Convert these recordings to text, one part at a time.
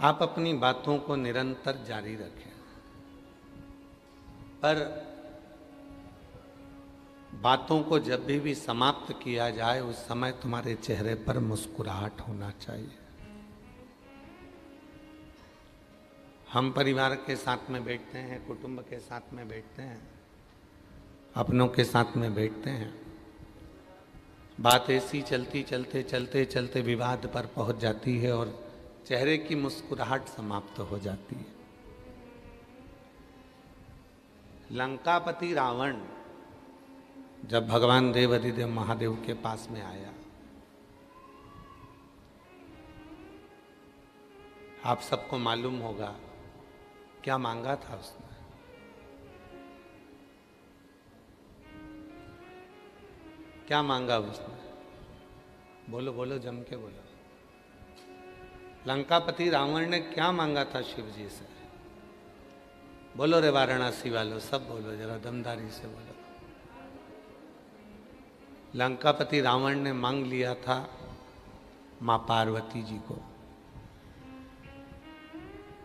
आप अपनी बातों को निरंतर जारी रखें, पर बातों को जब भी समाप्त किया जाए उस समय तुम्हारे चेहरे पर मुस्कुराहट होना चाहिए। हम परिवार के साथ में बैठते हैं, कुटुंब के साथ में बैठते हैं, अपनों के साथ में बैठते हैं, बात ऐसी चलती चलते चलते चलते विवाद पर पहुंच जाती है और चेहरे की मुस्कुराहट समाप्त हो जाती है। लंकापति रावण जब भगवान देवाधिदेव महादेव के पास में आया, आप सबको मालूम होगा क्या मांगा था उसने। क्या मांगा उसने? बोलो बोलो, जम के बोलो। लंकापति रावण ने क्या मांगा था शिव जी से? बोलो रे वाराणसी वालों, सब बोलो, जरा दमदारी से बोलो। लंकापति रावण ने मांग लिया था मां पार्वती जी को,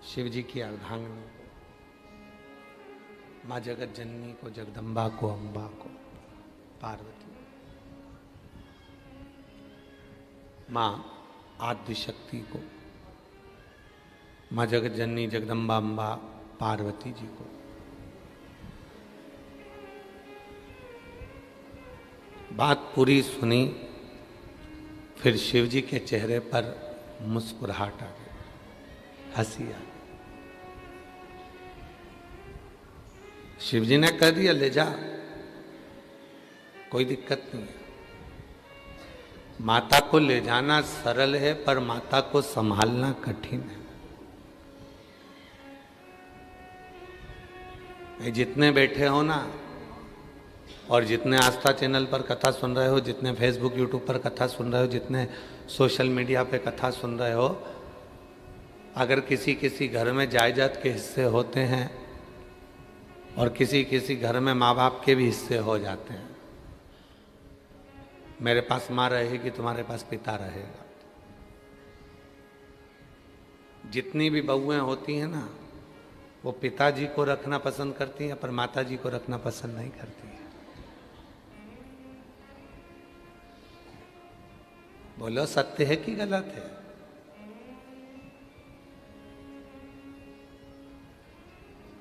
शिव जी की अर्धांगिनी को, मां जगत जननी को, जगदम्बा को, अम्बा को, पार्वती, मां आद्य शक्ति को, मां जगत जननी, जगदम्बा, अम्बा, पार्वती जी को। बात पूरी सुनी, फिर शिव जी के चेहरे पर मुस्कुराहट आ गई, हंसी आ गई। शिव जी ने कह दिया ले जा, कोई दिक्कत नहीं है। माता को ले जाना सरल है, पर माता को संभालना कठिन है। जितने बैठे हो ना, और जितने आस्था चैनल पर कथा सुन रहे हो, जितने फेसबुक यूट्यूब पर कथा सुन रहे हो, जितने सोशल मीडिया पे कथा सुन रहे हो, अगर किसी किसी घर में जायदाद के हिस्से होते हैं और किसी किसी घर में माँ बाप के भी हिस्से हो जाते हैं। मेरे पास माँ रहेगी, तुम्हारे पास पिता रहेगा। जितनी भी बहुएं होती हैं ना, वो पिताजी को रखना पसंद करती हैं, पर माताजी को रखना पसंद नहीं करती है। बोलो सत्य है कि गलत है?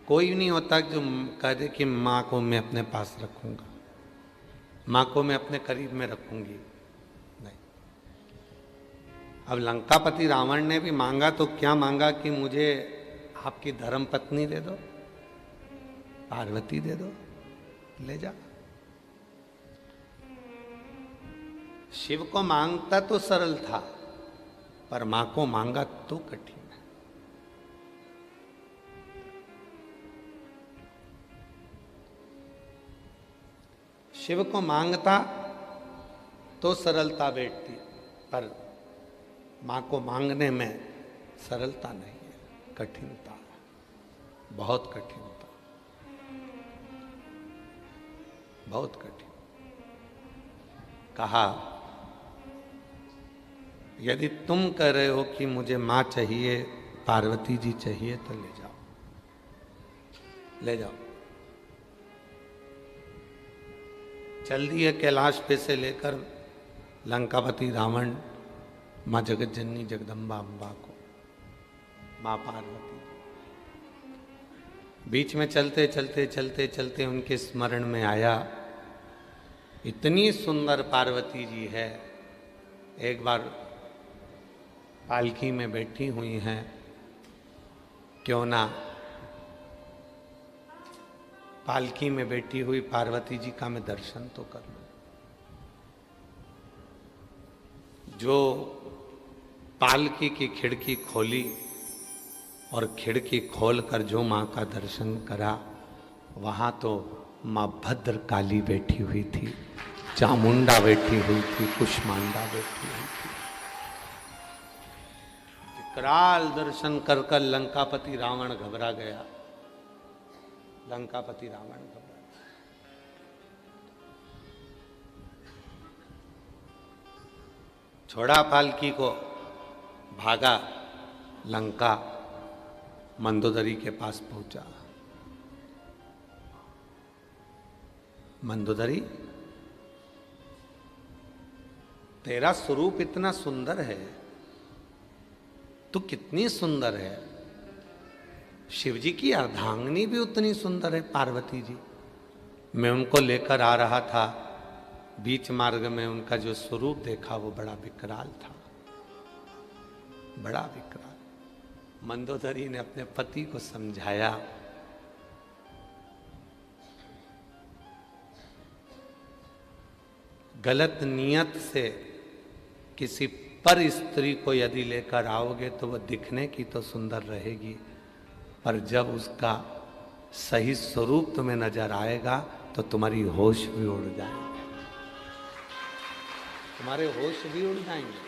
कोई नहीं होता जो कह दे कि माँ को मैं अपने पास रखूंगा, माँ को मैं अपने करीब में रखूंगी, नहीं। अब लंकापति रावण ने भी मांगा तो क्या मांगा कि मुझे आपकी धर्म पत्नी दे दो, पार्वती दे दो, ले जा। शिव को मांगता तो सरल था, पर मां को मांगा तो कठिन है। शिव को मांगता तो सरलता बैठती, पर मां को मांगने में सरलता नहीं है, कठिनता, बहुत कठिनता, बहुत कठिन। कहा यदि तुम कह रहे हो कि मुझे मां चाहिए, पार्वती जी चाहिए, तो ले जाओ, ले जाओ। चल दिए कैलाश पे से लेकर लंकापति रावण मां जगत जननी जगदम्बा अम्बा को, मां पार्वती। बीच में चलते चलते चलते चलते उनके स्मरण में आया, इतनी सुंदर पार्वती जी है। एक बार पालकी में बैठी हुई हैं, क्यों ना पालकी में बैठी हुई पार्वती जी का मैं दर्शन तो कर लूं। जो पालकी की खिड़की खोली और खिड़की खोलकर जो मां का दर्शन करा, वहां तो मां भद्र काली बैठी हुई थी, चामुंडा बैठी हुई थी, कुष्मांडा बैठी हुई थी। विकराल दर्शन कर कर लंकापति रावण घबरा गया, लंकापति रावण घबरा। छोड़ा पालकी को, भागा। लंका मंदोदरी के पास पहुंचा। मंदोदरी, तेरा स्वरूप इतना सुंदर है, तू कितनी सुंदर है। शिव जी की अर्धांगिनी भी उतनी सुंदर है, पार्वती जी। मैं उनको लेकर आ रहा था, बीच मार्ग में उनका जो स्वरूप देखा वो बड़ा विकराल था, बड़ा विकराल। मंदोदरी ने अपने पति को समझाया, गलत नियत से किसी पर स्त्री को यदि लेकर आओगे तो वह दिखने की तो सुंदर रहेगी, पर जब उसका सही स्वरूप तुम्हें नजर आएगा तो तुम्हारी होश भी उड़ जाएंगे, तुम्हारे होश भी उड़ जाएंगे।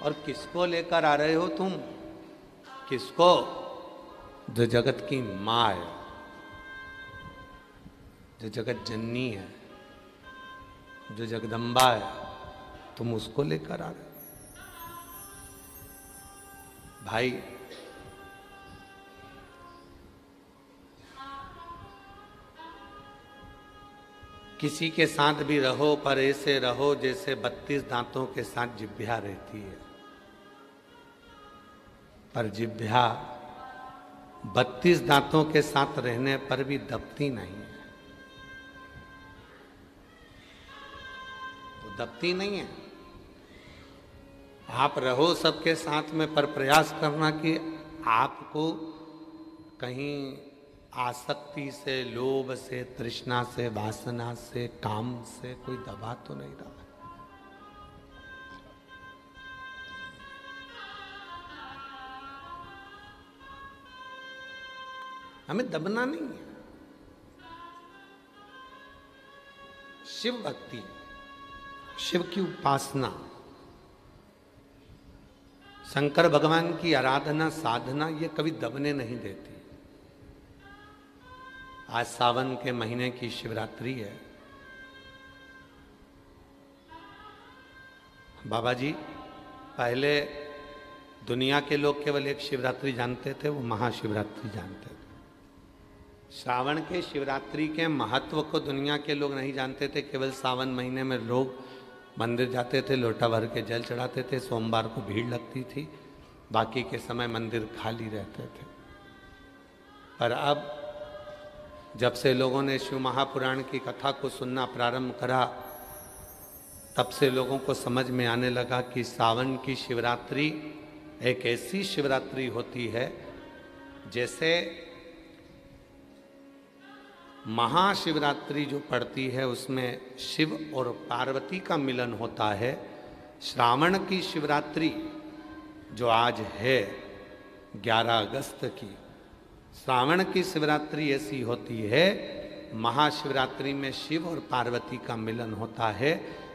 और किसको लेकर आ रहे हो तुम? किसको? जो जगत की माँ है, जो जगत जननी है, जो जगदम्बा है, तुम उसको लेकर आ रहे हो। भाई, किसी के साथ भी रहो पर ऐसे रहो जैसे 32 दांतों के साथ जिह्वा रहती है, पर जिह्वा 32 दांतों के साथ रहने पर भी दबती नहीं है, वो दबती नहीं है। आप रहो सबके साथ में, पर प्रयास करना कि आपको कहीं आसक्ति से, लोभ से, तृष्णा से, वासना से, काम से कोई दबा तो नहीं रहा। हमें दबना नहीं है। शिव भक्ति, शिव की उपासना, शंकर भगवान की आराधना, साधना, ये कभी दबने नहीं देती। आज सावन के महीने की शिवरात्रि है। बाबा जी, पहले दुनिया के लोग केवल एक शिवरात्रि जानते थे, वो महाशिवरात्रि जानते थे। श्रावण के शिवरात्रि के महत्व को दुनिया के लोग नहीं जानते थे। केवल सावन महीने में लोग मंदिर जाते थे, लोटा भर के जल चढ़ाते थे, सोमवार को भीड़ लगती थी, बाकी के समय मंदिर खाली रहते थे। पर अब जब से लोगों ने शिव महापुराण की कथा को सुनना प्रारंभ करा, तब से लोगों को समझ में आने लगा कि सावन की शिवरात्रि एक ऐसी शिवरात्रि होती है जैसे महाशिवरात्रि जो पड़ती है उसमें शिव और पार्वती का मिलन होता है। श्रावण की शिवरात्रि जो आज है 11 अगस्त की, श्रावण की शिवरात्रि ऐसी होती है, महाशिवरात्रि में शिव और पार्वती का मिलन होता है।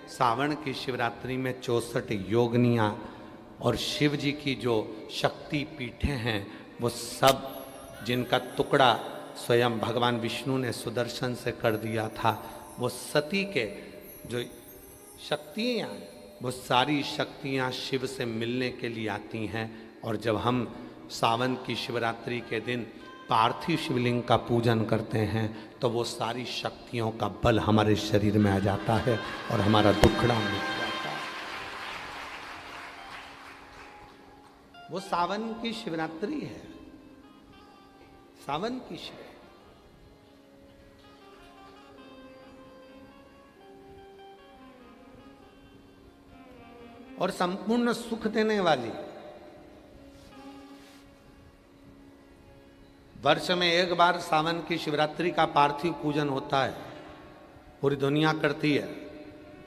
सावन की शिवरात्रि में 64 योगनियाँ और शिव जी की जो शक्ति पीठें हैं, वो सब जिनका टुकड़ा स्वयं भगवान विष्णु ने सुदर्शन से कर दिया था, वो सती के जो शक्तियाँ, वो सारी शक्तियाँ शिव से मिलने के लिए आती हैं। और जब हम सावन की शिवरात्रि के दिन पार्थिव शिवलिंग का पूजन करते हैं तो वो सारी शक्तियों का बल हमारे शरीर में आ जाता है और हमारा दुखड़ा मिट जाता है। वो सावन की शिवरात्रि है, सावन की शिव। और संपूर्ण सुख देने वाली, वर्ष में एक बार सावन की शिवरात्रि का पार्थिव पूजन होता है, पूरी दुनिया करती है।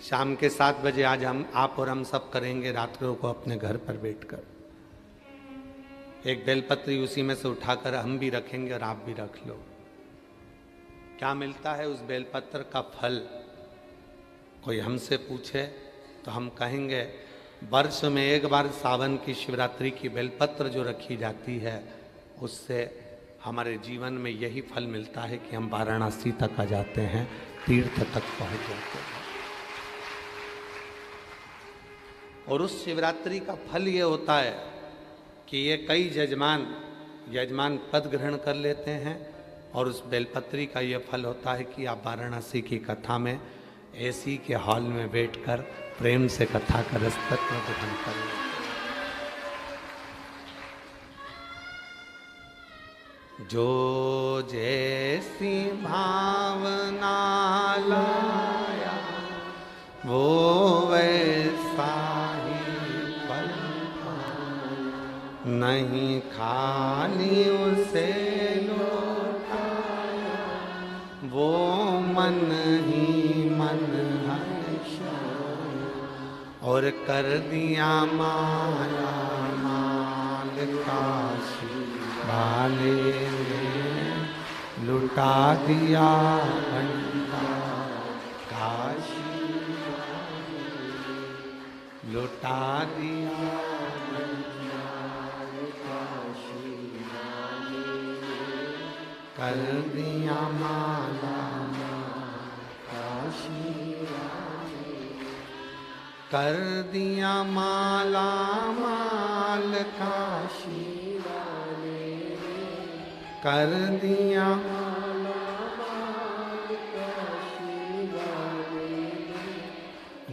शाम के 7 बजे आज आप और हम सब करेंगे, रात्रियों को अपने घर पर बैठकर एक बेलपत्री उसी में से उठाकर हम भी रखेंगे और आप भी रख लो। क्या मिलता है उस बेलपत्र का फल? कोई हमसे पूछे तो हम कहेंगे वर्ष में एक बार सावन की शिवरात्रि की बेलपत्र जो रखी जाती है, उससे हमारे जीवन में यही फल मिलता है कि हम वाराणसी तक आ जाते हैं, तीर्थ तक पहुंच जाते हैं। और उस शिवरात्रि का फल ये होता है कि ये कई यजमान पद ग्रहण कर लेते हैं और उस बेलपत्री का ये फल होता है कि आप वाराणसी की कथा में एसी के हॉल में बैठकर प्रेम से कथा का रस तत्व ग्रहण करें। जो जैसी भावना लाया वो वैसा ही फल नहीं, खाली उसे लौटाया वो मन ही मन हर्षा, और कर दिया माया माल काशी वाले ने, लुटा दिया भंडार काशी, लुटा दिया भंडार काशी वाले, कर दिया माला काशी वाले, कर दिया माला माल काशी, कर दिया माला माल काशी वाले,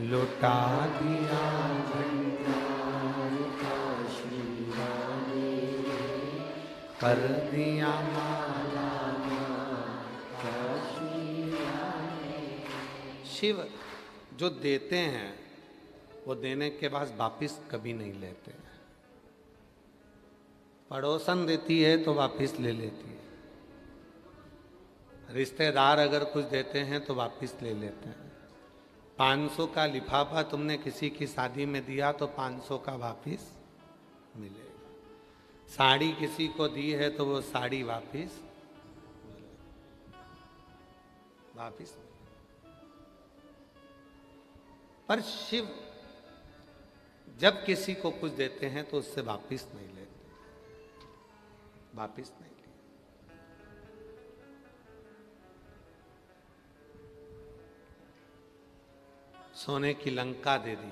लुटा दिया भंडार काशी वाले, कर दिया माला काशी वाले। शिव जो देते हैं वो देने के बाद वापिस कभी नहीं लेते हैं। पड़ोसन देती है तो वापिस ले लेती है, रिश्तेदार अगर कुछ देते हैं तो वापिस ले लेते हैं। 500 का लिफाफा तुमने किसी की शादी में दिया तो 500 का वापिस मिलेगा। साड़ी किसी को दी है तो वो साड़ी वापिस पर शिव जब किसी को कुछ देते हैं तो उससे वापिस नहीं लेते, वापिस नहीं ली। सोने की लंका दे दी।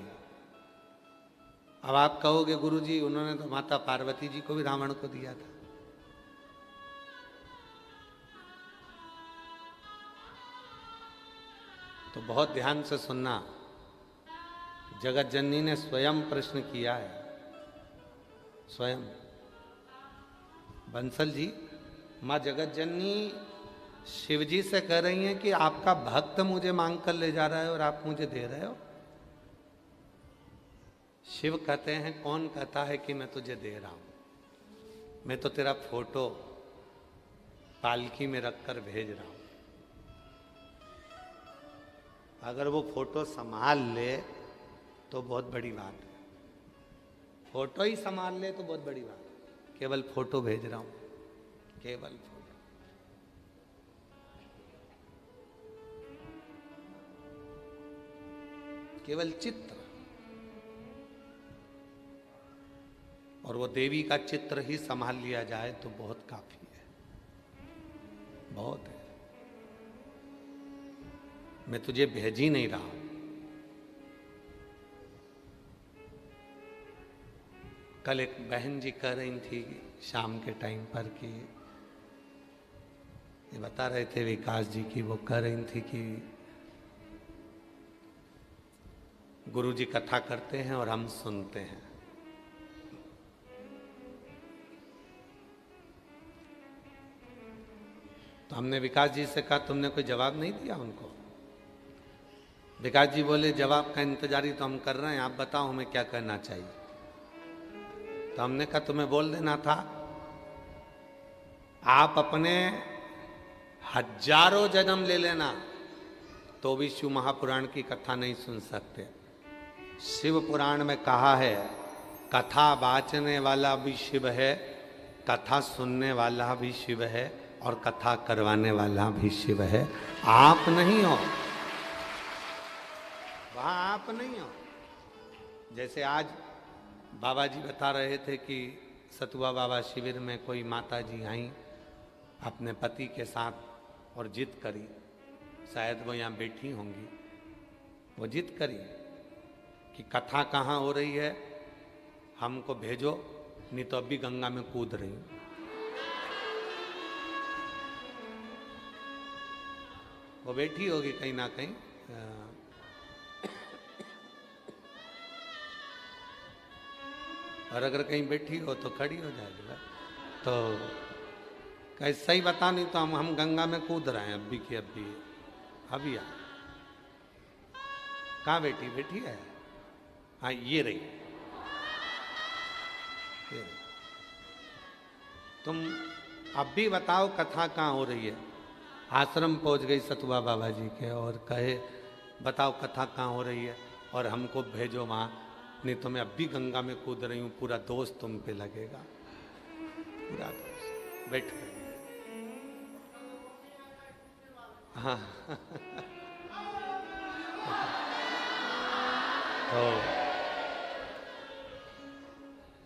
अब आप कहोगे गुरुजी उन्होंने तो माता पार्वती जी को भी रावण को दिया था। तो बहुत ध्यान से सुनना, जगत जननी ने स्वयं प्रश्न किया है, स्वयं। बंसल जी, माँ जगत जननी शिव जी से कह रही हैं कि आपका भक्त मुझे मांग कर ले जा रहा है और आप मुझे दे रहे हो। शिव कहते हैं कौन कहता है कि मैं तुझे दे रहा हूं, मैं तो तेरा फोटो पालकी में रखकर भेज रहा हूं। अगर वो फोटो संभाल ले तो बहुत बड़ी बात है, फोटो ही संभाल ले तो बहुत बड़ी बात है। केवल फोटो भेज रहा हूं, केवल फोटो। केवल चित्र, और वो देवी का चित्र ही संभाल लिया जाए तो बहुत काफी है, बहुत है। मैं तुझे भेज ही नहीं रहा हूं। कल एक बहन जी कह रही थी शाम के टाइम पर कि ये बता रहे थे विकास जी की, वो कह रही थी कि गुरु जी कथा करते हैं और हम सुनते हैं। तो हमने विकास जी से कहा तुमने कोई जवाब नहीं दिया उनको? विकास जी बोले जवाब का इंतजारी तो हम कर रहे हैं, आप बताओ हमें क्या करना चाहिए। तो हमने कहा तुम्हें बोल देना था, आप अपने हजारों जन्म ले लेना तो भी शिव महापुराण की कथा नहीं सुन सकते। शिव पुराण में कहा है कथा वाचने वाला भी शिव है, कथा सुनने वाला भी शिव है, और कथा करवाने वाला भी शिव है। आप नहीं हो, वहां आप नहीं हो। जैसे आज बाबा जी बता रहे थे कि सतुआ बाबा शिविर में कोई माता जी आई अपने पति के साथ और जिद करी, शायद वो यहाँ बैठी होंगी, वो जिद करी कि कथा कहाँ हो रही है, हमको भेजो, नहीं तो अभी गंगा में कूद रही हूं। वो बैठी होगी कहीं ना कहीं, और अगर कहीं बैठी हो तो खड़ी हो जाएगी। तो कहीं सही बता, नहीं तो हम गंगा में कूद रहे हैं अभी की अभी। अभी आ कहाँ बैठी बैठी है? हाँ ये रही, ये रही। तुम अब भी बताओ कथा कहाँ हो रही है? आश्रम पहुंच गई सतुआ बाबा जी के और कहे बताओ कथा कहाँ हो रही है और हमको भेजो वहाँ, नहीं तो मैं अब भी गंगा में कूद रही हूँ, पूरा दोष तुम पे लगेगा, पूरा दोष। बैठ गए। हाँ तो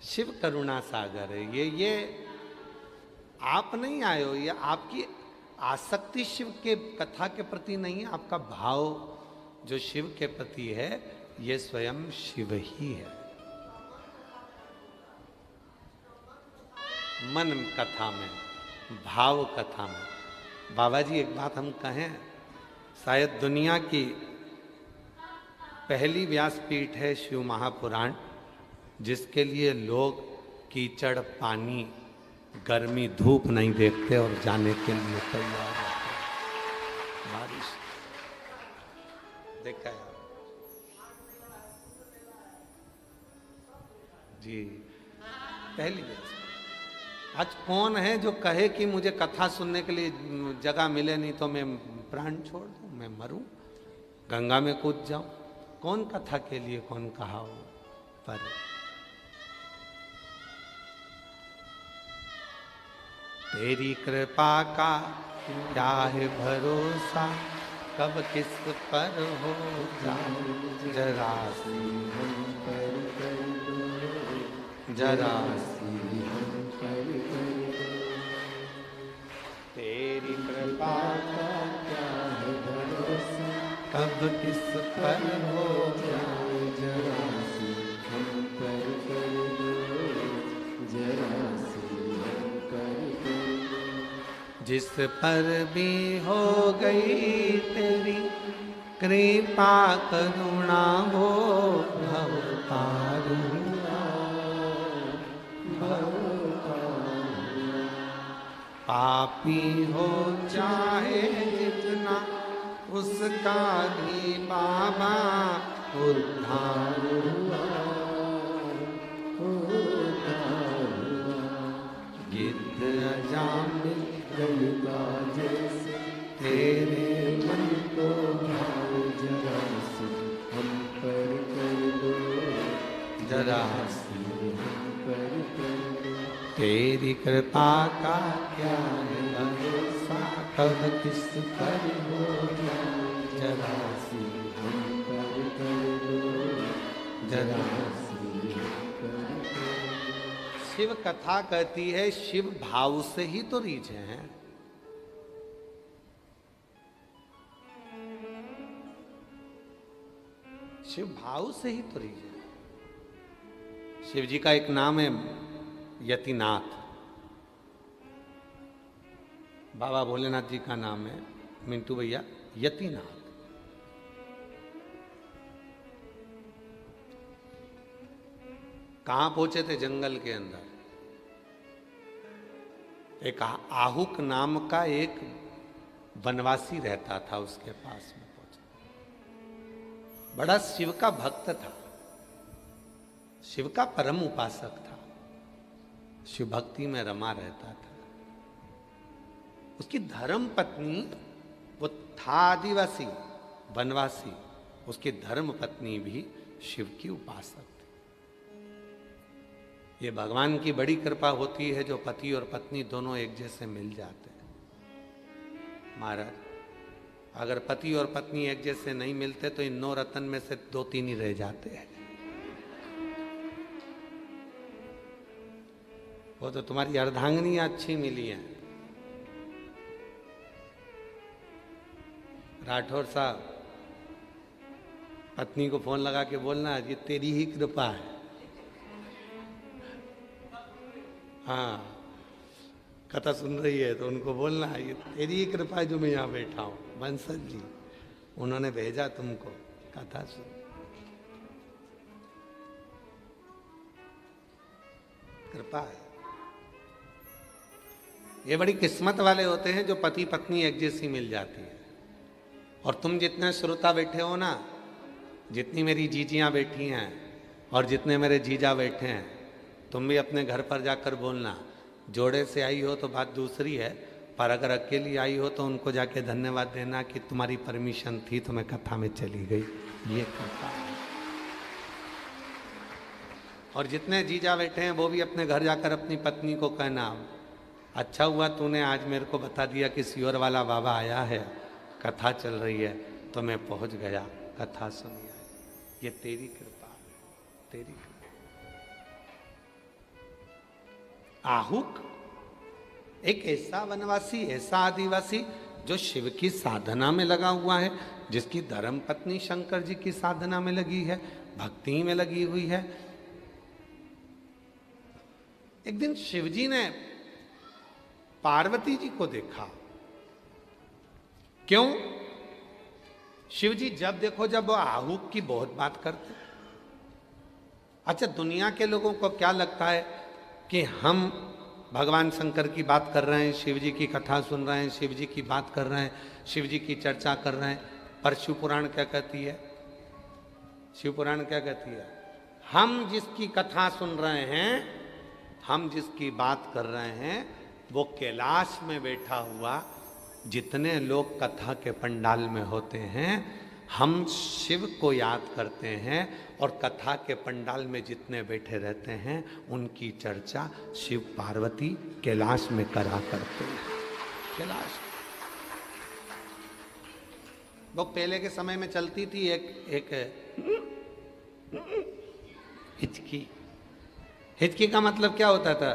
शिव करुणा सागर है ये आप नहीं आए हो, ये आपकी आसक्ति शिव के कथा के प्रति नहीं है, आपका भाव जो शिव के प्रति है ये स्वयं शिव ही है। मन कथा में, भाव कथा में। बाबा जी एक बात हम कहें, शायद दुनिया की पहली व्यासपीठ है शिव महापुराण, जिसके लिए लोग कीचड़ पानी गर्मी धूप नहीं देखते और जाने के लिए तैयार रहते। बारिश देखा है जी, पहली व्यासपीठ। आज कौन है जो कहे कि मुझे कथा सुनने के लिए जगह मिले, नहीं तो मैं प्राण छोड़ दूं, मैं मरूं, गंगा में कूद जाऊं? कौन कथा के लिए कौन कहा हो? पर तेरी कृपा का क्या है भरोसा, कब किस पर हो जाए जरा सी हम पर कर दो, जरा सी हम पर कर दो। तेरी कृपा का क्या है भरोसा, कब किस पर हो जाए जरा सी हम पर कर दो, जरा सी हम पर कर दो। जिस पर भी हो गई तेरी कृपा करुणा हो भवतार पापी हो चाहे जितना उसका भी बाबा उद्धार हुआ, गिद्ध अजामिल गलगा जैसे तेरे मन को भाव जरा सी हम पर कर दो, जरा सी हम पर कर दो। तेरी कृपा का क्या है भरोसा, कब किस पर हो जाए जरा सी हम पर कर दो, जरा सी हम पर कर दो। शिव कथा कहती है शिव भाव से ही तो रीझे हैं। शिव भाव से ही तो रीझे। शिव जी का एक नाम है यतिनाथ, बाबा भोलेनाथ जी का नाम है मिंटू भैया यतिनाथ। कहां पहुंचे थे? जंगल के अंदर। एक आहुक नाम का एक वनवासी रहता था, उसके पास में पहुंचे। बड़ा शिव का भक्त था, शिव का परम उपासक था, शिव भक्ति में रमा रहता था। उसकी धर्म पत्नी, वो था आदिवासी वनवासी, उसकी धर्म पत्नी भी शिव की उपासक थी। ये भगवान की बड़ी कृपा होती है जो पति और पत्नी दोनों एक जैसे मिल जाते हैं। महाराज, अगर पति और पत्नी एक जैसे नहीं मिलते तो इन 9 रत्न में से 2-3 ही रह जाते हैं। वो तो तुम्हारी अर्धांगिनी अच्छी मिली है। राठौर साहब, पत्नी को फोन लगा के बोलना ये तेरी ही कृपा है। हाँ, कथा सुन रही है तो उनको बोलना ये तेरी ही कृपा है जो मैं यहाँ बैठा हूँ। बंसल जी उन्होंने भेजा तुमको, कथा सुन। कृपा है। ये बड़ी किस्मत वाले होते हैं जो पति पत्नी एक जैसी मिल जाती है। और तुम जितने श्रोता बैठे हो ना, जितनी मेरी जीजियां बैठी हैं और जितने मेरे जीजा बैठे हैं, तुम भी अपने घर पर जाकर बोलना। जोड़े से आई हो तो बात दूसरी है, पर अगर अकेली आई हो तो उनको जाके धन्यवाद देना कि तुम्हारी परमिशन थी तो मैं कथा में चली गई। ये कृपा है। और जितने जीजा बैठे हैं वो भी अपने घर जाकर अपनी पत्नी को कहना, अच्छा हुआ तूने आज मेरे को बता दिया कि सियोर वाला बाबा आया है, कथा चल रही है, तो मैं पहुंच गया, कथा सुनी है। ये तेरी कृपा है, तेरी कृपा। आहुक एक ऐसा वनवासी, ऐसा आदिवासी जो शिव की साधना में लगा हुआ है, जिसकी धर्म पत्नी शंकर जी की साधना में लगी है, भक्ति में लगी हुई है। एक दिन शिवजी ने पार्वती जी को देखा। क्यों? शिवजी जब देखो जब वो आहुक की बहुत बात करते। अच्छा, दुनिया के लोगों को क्या लगता है कि हम भगवान शंकर की बात कर रहे हैं, शिव जी की कथा सुन रहे हैं, शिव जी की बात कर रहे हैं, शिव जी की चर्चा कर रहे हैं, पर शिव पुराण क्या कहती है? शिव पुराण क्या कहती है? हम जिसकी कथा सुन रहे हैं, हम जिसकी बात कर रहे हैं, वो कैलाश में बैठा हुआ, जितने लोग कथा के पंडाल में होते हैं, हम शिव को याद करते हैं और कथा के पंडाल में जितने बैठे रहते हैं उनकी चर्चा शिव पार्वती कैलाश में करा करते हैं। कैलाश वो पहले के समय में चलती थी एक हिचकी। हिचकी का मतलब क्या होता था?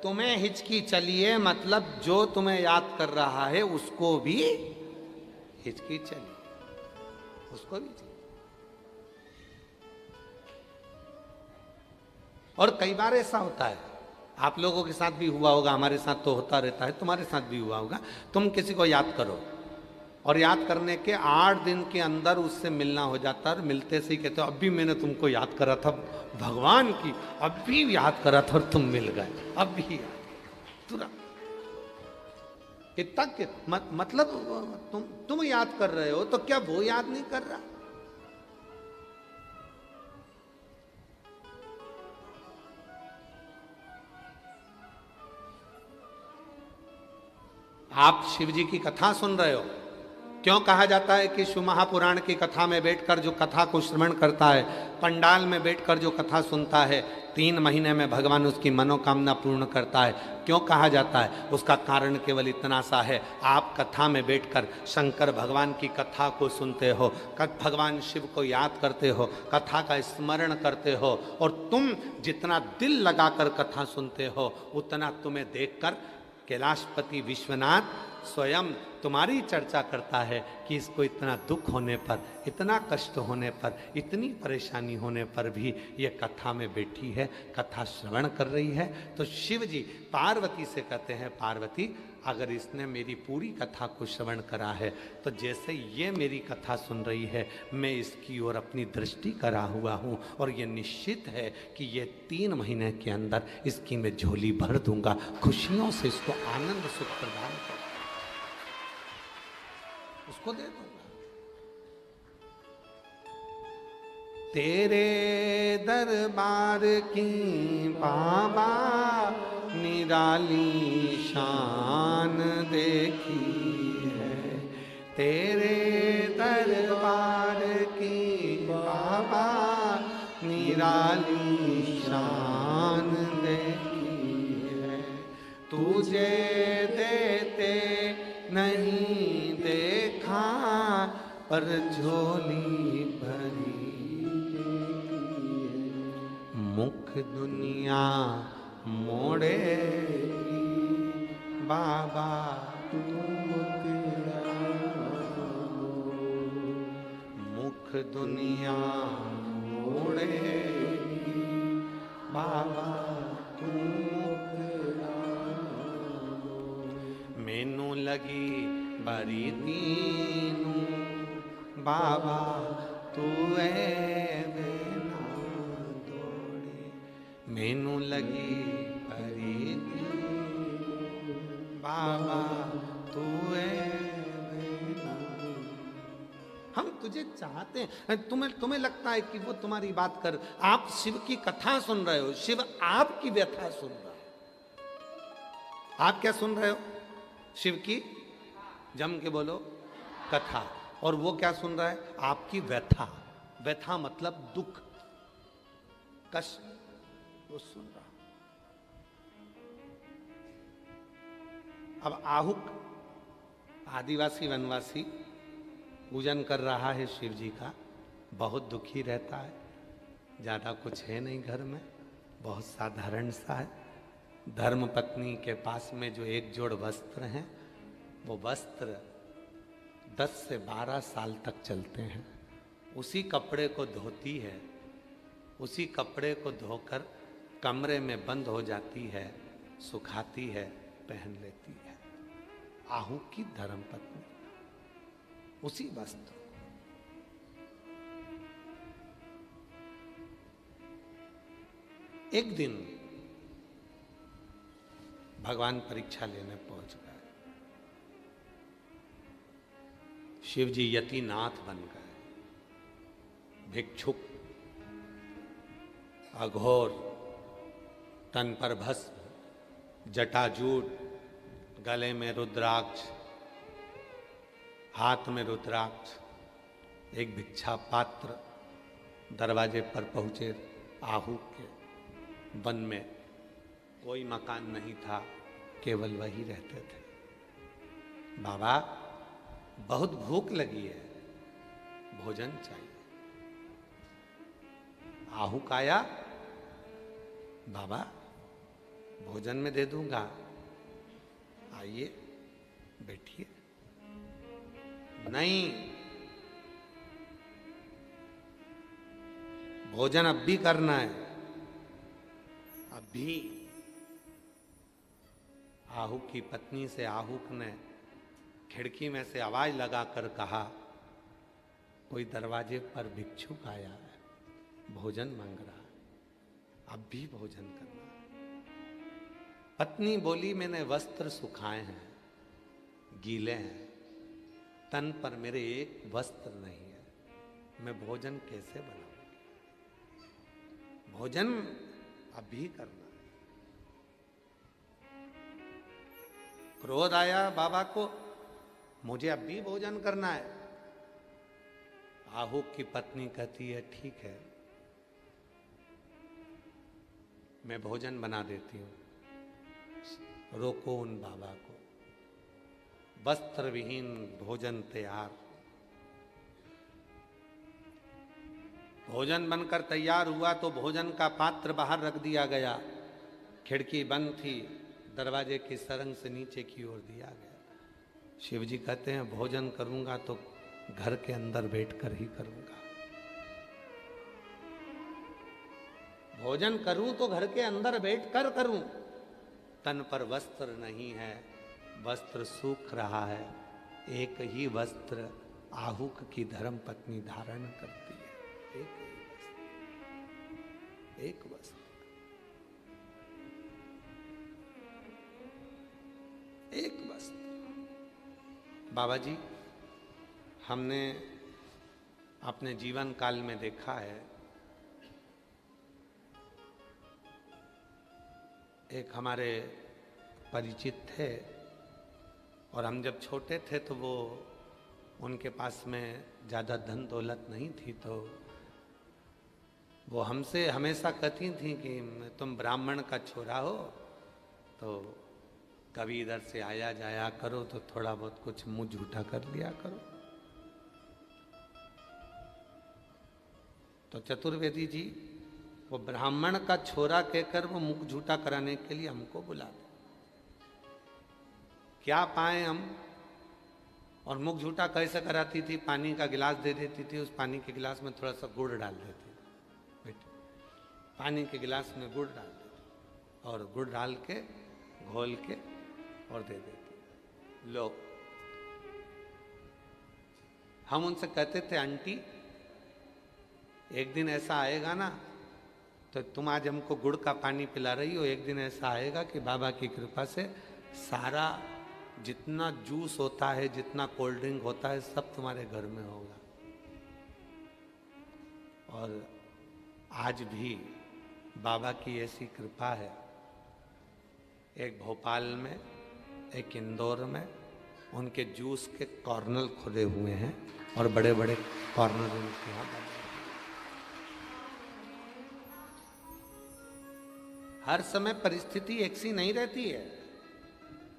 तुम्हें हिचकी चलिए, मतलब जो तुम्हें याद कर रहा है उसको भी हिचकी चलिए, उसको भी चलिए। और कई बार ऐसा होता है, आप लोगों के साथ भी हुआ होगा, हमारे साथ तो होता रहता है, तुम्हारे साथ भी हुआ होगा। तुम किसी को याद करो और याद करने के 8 दिन के अंदर उससे मिलना हो जाता है, और मिलते से ही कहते हो अभी मैंने तुमको याद करा था भगवान की, अभी याद करा था और तुम मिल गए, अभी तुरंत। इतना मतलब तुम याद कर रहे हो तो क्या वो याद नहीं कर रहा? आप शिव जी की कथा सुन रहे हो। क्यों कहा जाता है कि शिव महापुराण की कथा में बैठकर जो कथा को श्रवण करता है, पंडाल में बैठकर जो कथा सुनता है, 3 महीने में भगवान उसकी मनोकामना पूर्ण करता है? क्यों कहा जाता है? उसका कारण केवल इतना सा है, आप कथा में बैठकर शंकर भगवान की कथा को सुनते हो, भगवान शिव को याद करते हो, कथा का स्मरण करते हो, और तुम जितना दिल लगाकर कथा सुनते हो उतना तुम्हें देखकर कैलाशपति विश्वनाथ स्वयं तुम्हारी चर्चा करता है कि इसको इतना दुख होने पर, इतना कष्ट होने पर, इतनी परेशानी होने पर भी ये कथा में बैठी है, कथा श्रवण कर रही है। तो शिव जी पार्वती से कहते हैं, पार्वती अगर इसने मेरी पूरी कथा को श्रवण करा है तो जैसे ये मेरी कथा सुन रही है, मैं इसकी ओर अपनी दृष्टि करा हुआ हूँ, और ये निश्चित है कि ये 3 महीने के अंदर इसकी मैं झोली भर दूंगा, खुशियों से इसको आनंद सुख प्रदान कर उसको दे दूंगा। तेरे दरबार की बाबा निराली शान देखी है, तेरे दरबार की बाबा निराली शान देखी है, तुझे देते नहीं देखा पर झोली भरी, मुख दुनिया मोड़ेगी बाबा तू मुख दुनिया मोड़ेगी बाबा तू मैनू लगी बड़ी दीनू बाबा तू ना दौड़े। मैनू लगी बड़ी दीनू बाबा तू हम तुझे चाहते हैं। तुम्हें लगता है कि वो तुम्हारी बात कर, आप शिव की कथा सुन रहे हो, शिव आपकी व्यथा सुन रहा है। आप क्या सुन रहे हो? शिव की, जम के बोलो, कथा। और वो क्या सुन रहा है? आपकी व्यथा। व्यथा मतलब दुख, कष्ट, वो सुन रहा। अब आहुक आदिवासी वनवासी पूजन कर रहा है शिव जी का, बहुत दुखी रहता है, ज़्यादा कुछ है नहीं घर में, बहुत साधारण सा है। धर्म पत्नी के पास में जो एक जोड़ वस्त्र हैं, वो वस्त्र 10 से 12 साल तक चलते हैं। उसी कपड़े को धोती है, उसी कपड़े को धोकर कमरे में बंद हो जाती है, सुखाती है, पहन लेती है। आहू की धर्म पत्नी उसी वस्त्र। एक दिन भगवान परीक्षा लेने पहुंच गए। शिव जी यतिनाथ बन गए, भिक्षुक, अघोर, तन पर भस्म, जटाजूट, गले में रुद्राक्ष, हाथ में रुद्राक्ष, एक भिक्षा पात्र। दरवाजे पर पहुंचे आहू के। वन में कोई मकान नहीं था, केवल वही रहते थे। बाबा बहुत भूख लगी है, भोजन चाहिए। आहूक आया, बाबा भोजन में दे दूंगा, आइए बैठिए। नहीं, भोजन अब भी करना है, अभी। आहूक की पत्नी से आहूक ने खिड़की में से आवाज लगाकर कहा, कोई दरवाजे पर भिक्षुक आया है, भोजन मांग रहा है, अब भी भोजन करना है। पत्नी बोली, मैंने वस्त्र सुखाए हैं, गीले हैं, तन पर मेरे एक वस्त्र नहीं है, मैं भोजन कैसे बनाऊंगी? भोजन अभी करना है। क्रोध आया बाबा को, मुझे अभी भोजन करना है। आहूक की पत्नी कहती है, ठीक है, मैं भोजन बना देती हूं। रोको उन बाबा को। वस्त्र विहीन भोजन तैयार। भोजन बनकर तैयार हुआ तो भोजन का पात्र बाहर रख दिया गया। खिड़की बंद थी, दरवाजे की सरंग से नीचे की ओर दिया गया। शिव जी कहते हैं, भोजन करूंगा तो घर के अंदर बैठकर ही करूंगा। भोजन करूं तो घर के अंदर बैठकर करूं। तन पर वस्त्र नहीं है, वस्त्र सूख रहा है। एक ही वस्त्र आहूक की धर्म पत्नी धारण करती है, एक ही वस्त्र, एक वस्त्र, एक वस्त्र। बाबा जी, हमने अपने जीवन काल में देखा है, एक हमारे परिचित थे और हम जब छोटे थे तो वो, उनके पास में ज़्यादा धन दौलत नहीं थी, तो वो हमसे हमेशा कहती थी कि तुम ब्राह्मण का छोरा हो तो कभी इधर से आया जाया करो तो थोड़ा बहुत कुछ मुंह झूठा कर लिया करो। तो चतुर्वेदी जी वो ब्राह्मण का छोरा कहकर वो मुख झूठा कराने के लिए हमको बुलाते। क्या पाए हम? और मुख झूठा कैसे कराती थी? पानी का गिलास दे देती थी, उस पानी के गिलास में थोड़ा सा गुड़ डाल देती थी। बेटे, पानी के गिलास में गुड़ डाल देती और गुड़ डाल के घोल के और दे देती। लो, हम उनसे कहते थे आंटी एक दिन ऐसा आएगा ना, तो तुम आज हमको गुड़ का पानी पिला रही हो, एक दिन ऐसा आएगा कि बाबा की कृपा से सारा जितना जूस होता है, जितना कोल्ड ड्रिंक होता है, सब तुम्हारे घर में होगा। और आज भी बाबा की ऐसी कृपा है। एक भोपाल में, एक इंदौर में उनके जूस के कॉर्नर खुले हुए हैं और बड़े बड़े कॉर्नर उनके यहाँ बने। हर समय परिस्थिति एक सी नहीं रहती है।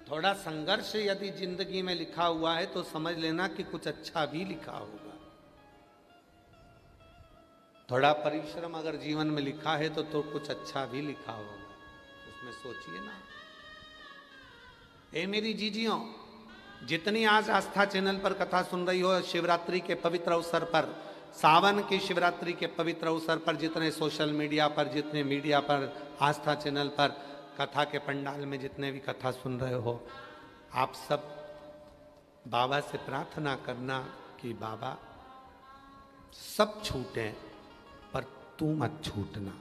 थोड़ा संघर्ष यदि जिंदगी में लिखा हुआ है तो समझ लेना कि कुछ अच्छा भी लिखा होगा। थोड़ा परिश्रम अगर जीवन में लिखा है तो कुछ अच्छा भी लिखा होगा। उसमें सोचिए ना। ए मेरी जीजियों, जितनी आज आस्था चैनल पर कथा सुन रही हो, शिवरात्रि के पवित्र अवसर पर, सावन की शिवरात्रि के पवित्र अवसर पर, जितने सोशल मीडिया पर, जितने मीडिया पर, आस्था चैनल पर, कथा के पंडाल में जितने भी कथा सुन रहे हो, आप सब बाबा से प्रार्थना करना कि बाबा सब छूटे पर तू मत छूटना,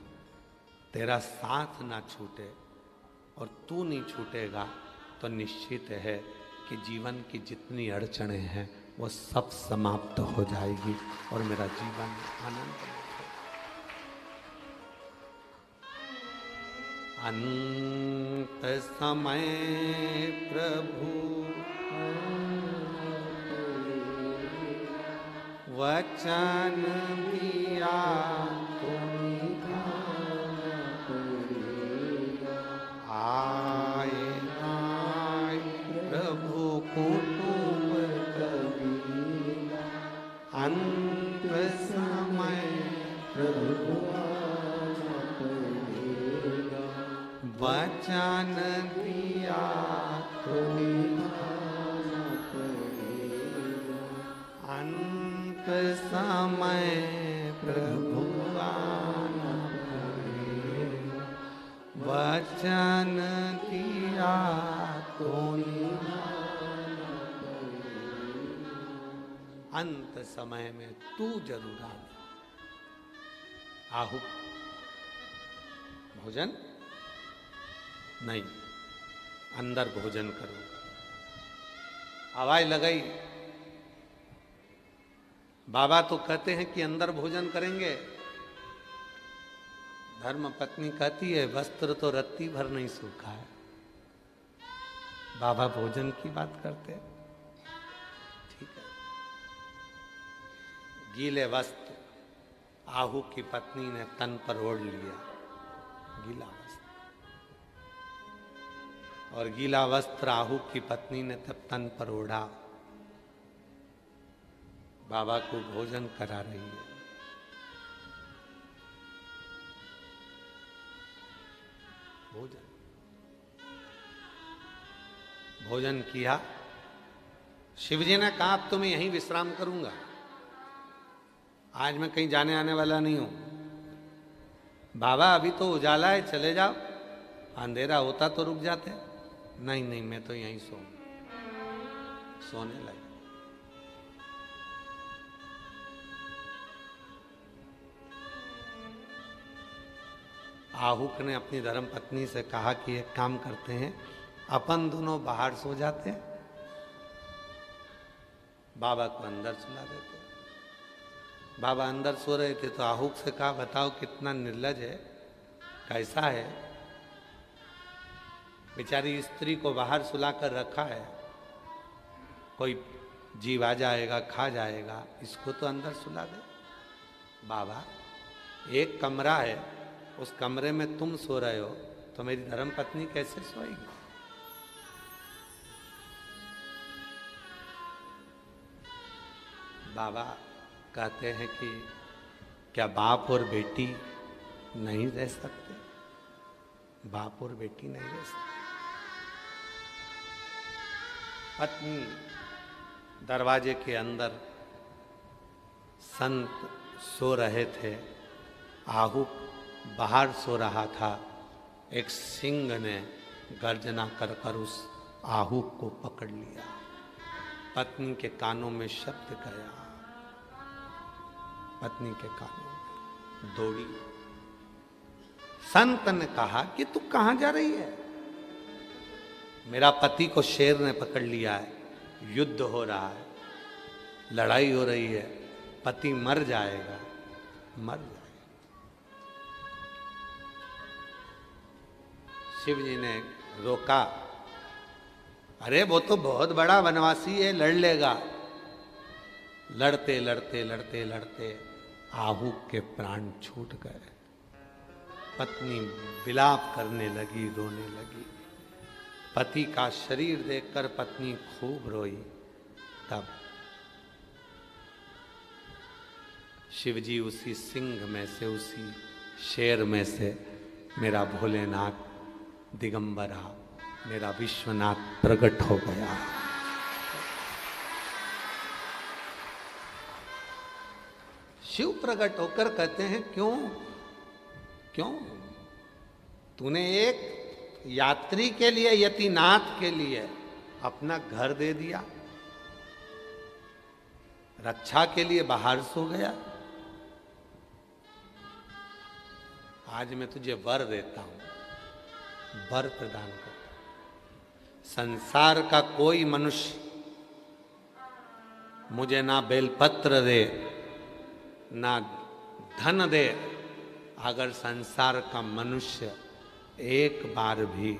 तेरा साथ ना छूटे, और तू नहीं छूटेगा तो निश्चित है कि जीवन की जितनी अड़चनें हैं वो सब समाप्त हो जाएगी और मेरा जीवन आनंद। अंत समय प्रभु वचन दिया आए आए प्रभु कुटुंब कबीरा। अंत समय प्रभु वचन दिया तो अंत समय प्रभु आना पड़ेगा। वचन दिया तो अंत समय में तू जरूर आना। आहु भोजन नहीं, अंदर भोजन करूंगा। आवाज लगाई, बाबा तो कहते हैं कि अंदर भोजन करेंगे। धर्म पत्नी कहती है वस्त्र तो रत्ती भर नहीं सूखा है, बाबा भोजन की बात करते हैं। ठीक है, गीले वस्त्र आहू की पत्नी ने तन पर ओढ़ लिया, गीला वस्त्र, और गीला वस्त्र आहू की पत्नी ने तब तन पर ओढ़ा, बाबा को भोजन करा रही है। भोजन किया। शिवजी ने कहा अब तो मैं यहीं विश्राम करूंगा, आज मैं कहीं जाने आने वाला नहीं हूं। बाबा अभी तो उजाला है, चले जाओ, अंधेरा होता तो रुक जाते। नहीं नहीं, मैं तो यहीं सोने लगे। आहुक ने अपनी धर्म पत्नी से कहा कि एक काम करते हैं, अपन दोनों बाहर सो जाते हैं, बाबा को अंदर सुला देते हैं। बाबा अंदर सो रहे थे तो आहुक से कहा बताओ कितना निर्लज है, कैसा है, बेचारी स्त्री को बाहर सुलाकर रखा है, कोई जीव आ जाएगा खा जाएगा, इसको तो अंदर सुला दे। बाबा एक कमरा है, उस कमरे में तुम सो रहे हो तो मेरी धर्म पत्नी कैसे सोएगी? बाबा कहते हैं कि क्या बाप और बेटी नहीं रह सकते? बाप और बेटी नहीं रह सकते। पत्नी दरवाजे के अंदर, संत सो रहे थे, आहू बाहर सो रहा था। एक सिंह ने गर्जना कर कर उस आहू को पकड़ लिया, पत्नी के कानों में शब्द गया, पत्नी के कानों में दौड़ी। संत ने कहा कि तू कहां जा रही है? मेरा पति को शेर ने पकड़ लिया है, युद्ध हो रहा है, लड़ाई हो रही है, पति मर जाएगा, मर जाएगा। शिव जी ने रोका, अरे वो तो बहुत बड़ा वनवासी है, लड़ लेगा। लड़ते लड़ते लड़ते लड़ते आहू के प्राण छूट गए। पत्नी विलाप करने लगी, रोने लगी। पति का शरीर देखकर पत्नी खूब रोई। तब शिवजी उसी सिंह में से, उसी शेर में से मेरा भोलेनाथ दिगंबरा, मेरा विश्वनाथ प्रकट हो गया। शिव प्रकट होकर कहते हैं, क्यों क्यों तूने एक यात्री के लिए, यतिनाथ के लिए अपना घर दे दिया, रक्षा के लिए बाहर सो गया। आज मैं तुझे वर देता हूं, वर प्रदान कर। संसार का कोई मनुष्य मुझे ना बेलपत्र दे, ना धन दे, अगर संसार का मनुष्य एक बार भी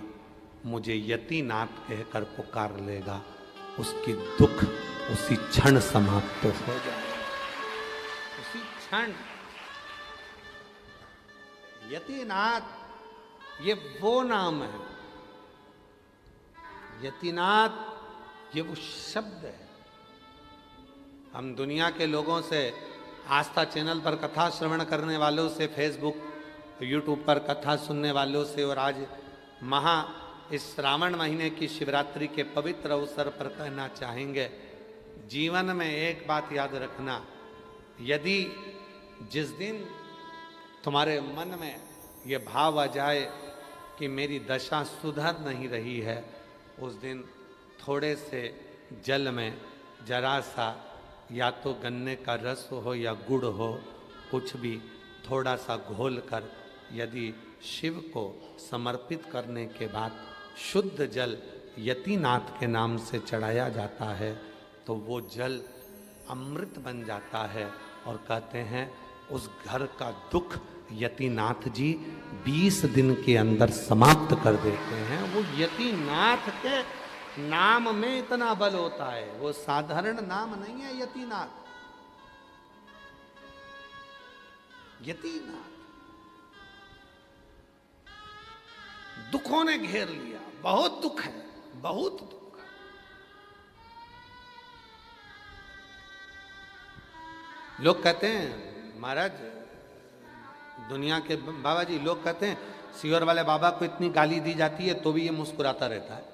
मुझे यतिनाथ कहकर पुकार लेगा, उसकी दुख उसी क्षण समाप्त हो जाएगा, उसी क्षण। यतिनाथ ये वो नाम है, यतिनाथ ये वो शब्द है। हम दुनिया के लोगों से, आस्था चैनल पर कथा श्रवण करने वालों से, फेसबुक यूट्यूब पर कथा सुनने वालों से, और आज इस श्रावण महीने की शिवरात्रि के पवित्र अवसर पर कहना चाहेंगे, जीवन में एक बात याद रखना, यदि जिस दिन तुम्हारे मन में ये भाव आ जाए कि मेरी दशा सुधर नहीं रही है, उस दिन थोड़े से जल में जरा सा, या तो गन्ने का रस हो या गुड़ हो, कुछ भी थोड़ा सा घोल कर यदि शिव को समर्पित करने के बाद शुद्ध जल यतिनाथ के नाम से चढ़ाया जाता है, तो वो जल अमृत बन जाता है। और कहते हैं उस घर का दुख यतिनाथ जी 20 दिन के अंदर समाप्त कर देते हैं। वो यतिनाथ के नाम में इतना बल होता है, वो साधारण नाम नहीं है यतिनाथ। यतिनाथ दुखों ने घेर लिया, बहुत दुख है, बहुत दुख। लोग कहते हैं, महाराज दुनिया के बाबा जी, लोग कहते हैं सियोर वाले बाबा को इतनी गाली दी जाती है तो भी ये मुस्कुराता रहता है।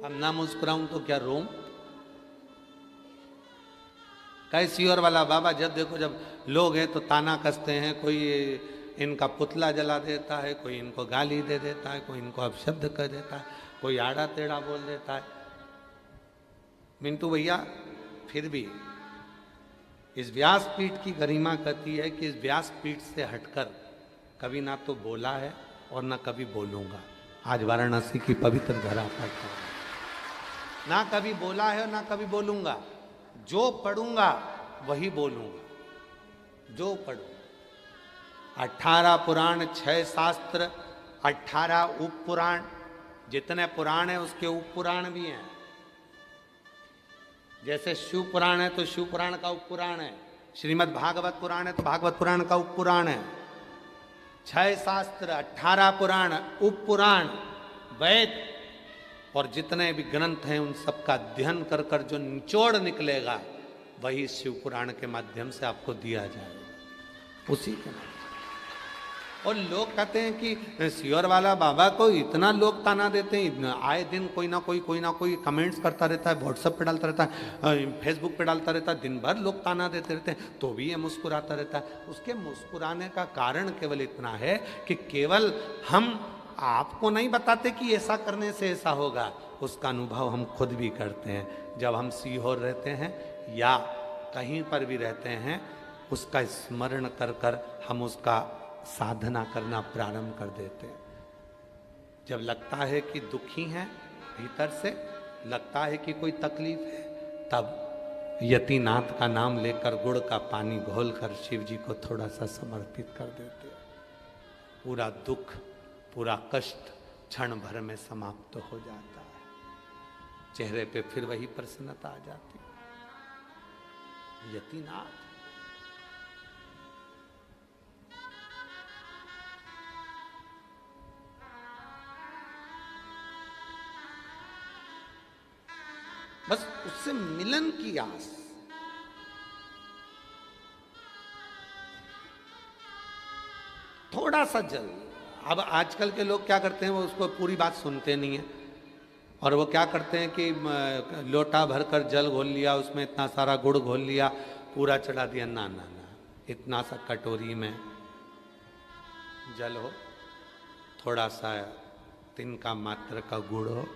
अब ना मुस्कुराऊं तो क्या रोऊं? कई सियोर वाला बाबा जब देखो, जब लोग हैं तो ताना कसते हैं, कोई इनका पुतला जला देता है, कोई इनको गाली दे देता है, कोई इनको अपशब्द कर देता है, कोई आड़ा टेढ़ा बोल देता है। मिंटू भैया फिर भी इस व्यासपीठ की गरिमा कहती है कि इस व्यासपीठ से हटकर कभी ना तो बोला है और ना कभी बोलूंगा। आज वाराणसी की पवित्र धरा पर ना कभी बोला है और ना कभी बोलूंगा। जो पढ़ूंगा वही बोलूंगा, जो पढ़ूंगा। 18 पुराण, 6 शास्त्र, 18 उप पुराण, जितने पुराण है उसके उप पुराण भी हैं। जैसे शिव पुराण है तो शिव पुराण का उप पुराण है, श्रीमद् भागवत पुराण है तो भागवत पुराण का उप पुराण है। 6 शास्त्र, 18 पुराण, उप पुराण, वेद और जितने भी ग्रंथ हैं उन सब का अध्ययन कर कर जो निचोड़ निकलेगा वही शिव पुराण के माध्यम से आपको दिया जाएगा, उसी के नाम। और लोग कहते हैं कि सियोर वाला बाबा को इतना लोग ताना देते हैं, आए दिन कोई ना कोई कमेंट्स करता रहता है, व्हाट्सएप पे डालता रहता है, फेसबुक पे डालता रहता है, दिन भर लोग ताना देते रहते हैं, तो भी ये मुस्कुराता रहता है। उसके मुस्कुराने का कारण केवल इतना है कि केवल हम आपको नहीं बताते कि ऐसा करने से ऐसा होगा, उसका अनुभव हम खुद भी करते हैं। जब हम सीहोर रहते हैं या कहीं पर भी रहते हैं, उसका स्मरण कर कर हम उसका साधना करना प्रारंभ कर देते हैं। जब लगता है कि दुखी हैं भीतर से, लगता है कि कोई तकलीफ है, तब यतिनाथ का नाम लेकर गुड़ का पानी घोलकर शिव जी को थोड़ा सा समर्पित कर देते हैं। पूरा दुख, पूरा कष्ट क्षण भर में समाप्त हो जाता है। चेहरे पे फिर वही प्रसन्नता आ जाती है। यतिनाथ बस उससे मिलन की आस। थोड़ा सा जल। अब आजकल के लोग क्या करते हैं, वो उसको पूरी बात सुनते नहीं है, और वो क्या करते हैं कि लोटा भरकर जल घोल लिया, उसमें इतना सारा गुड़ घोल लिया, पूरा चढ़ा दिया। ना ना ना, इतना सा कटोरी में जल हो, थोड़ा सा तिनका मात्र का गुड़ हो,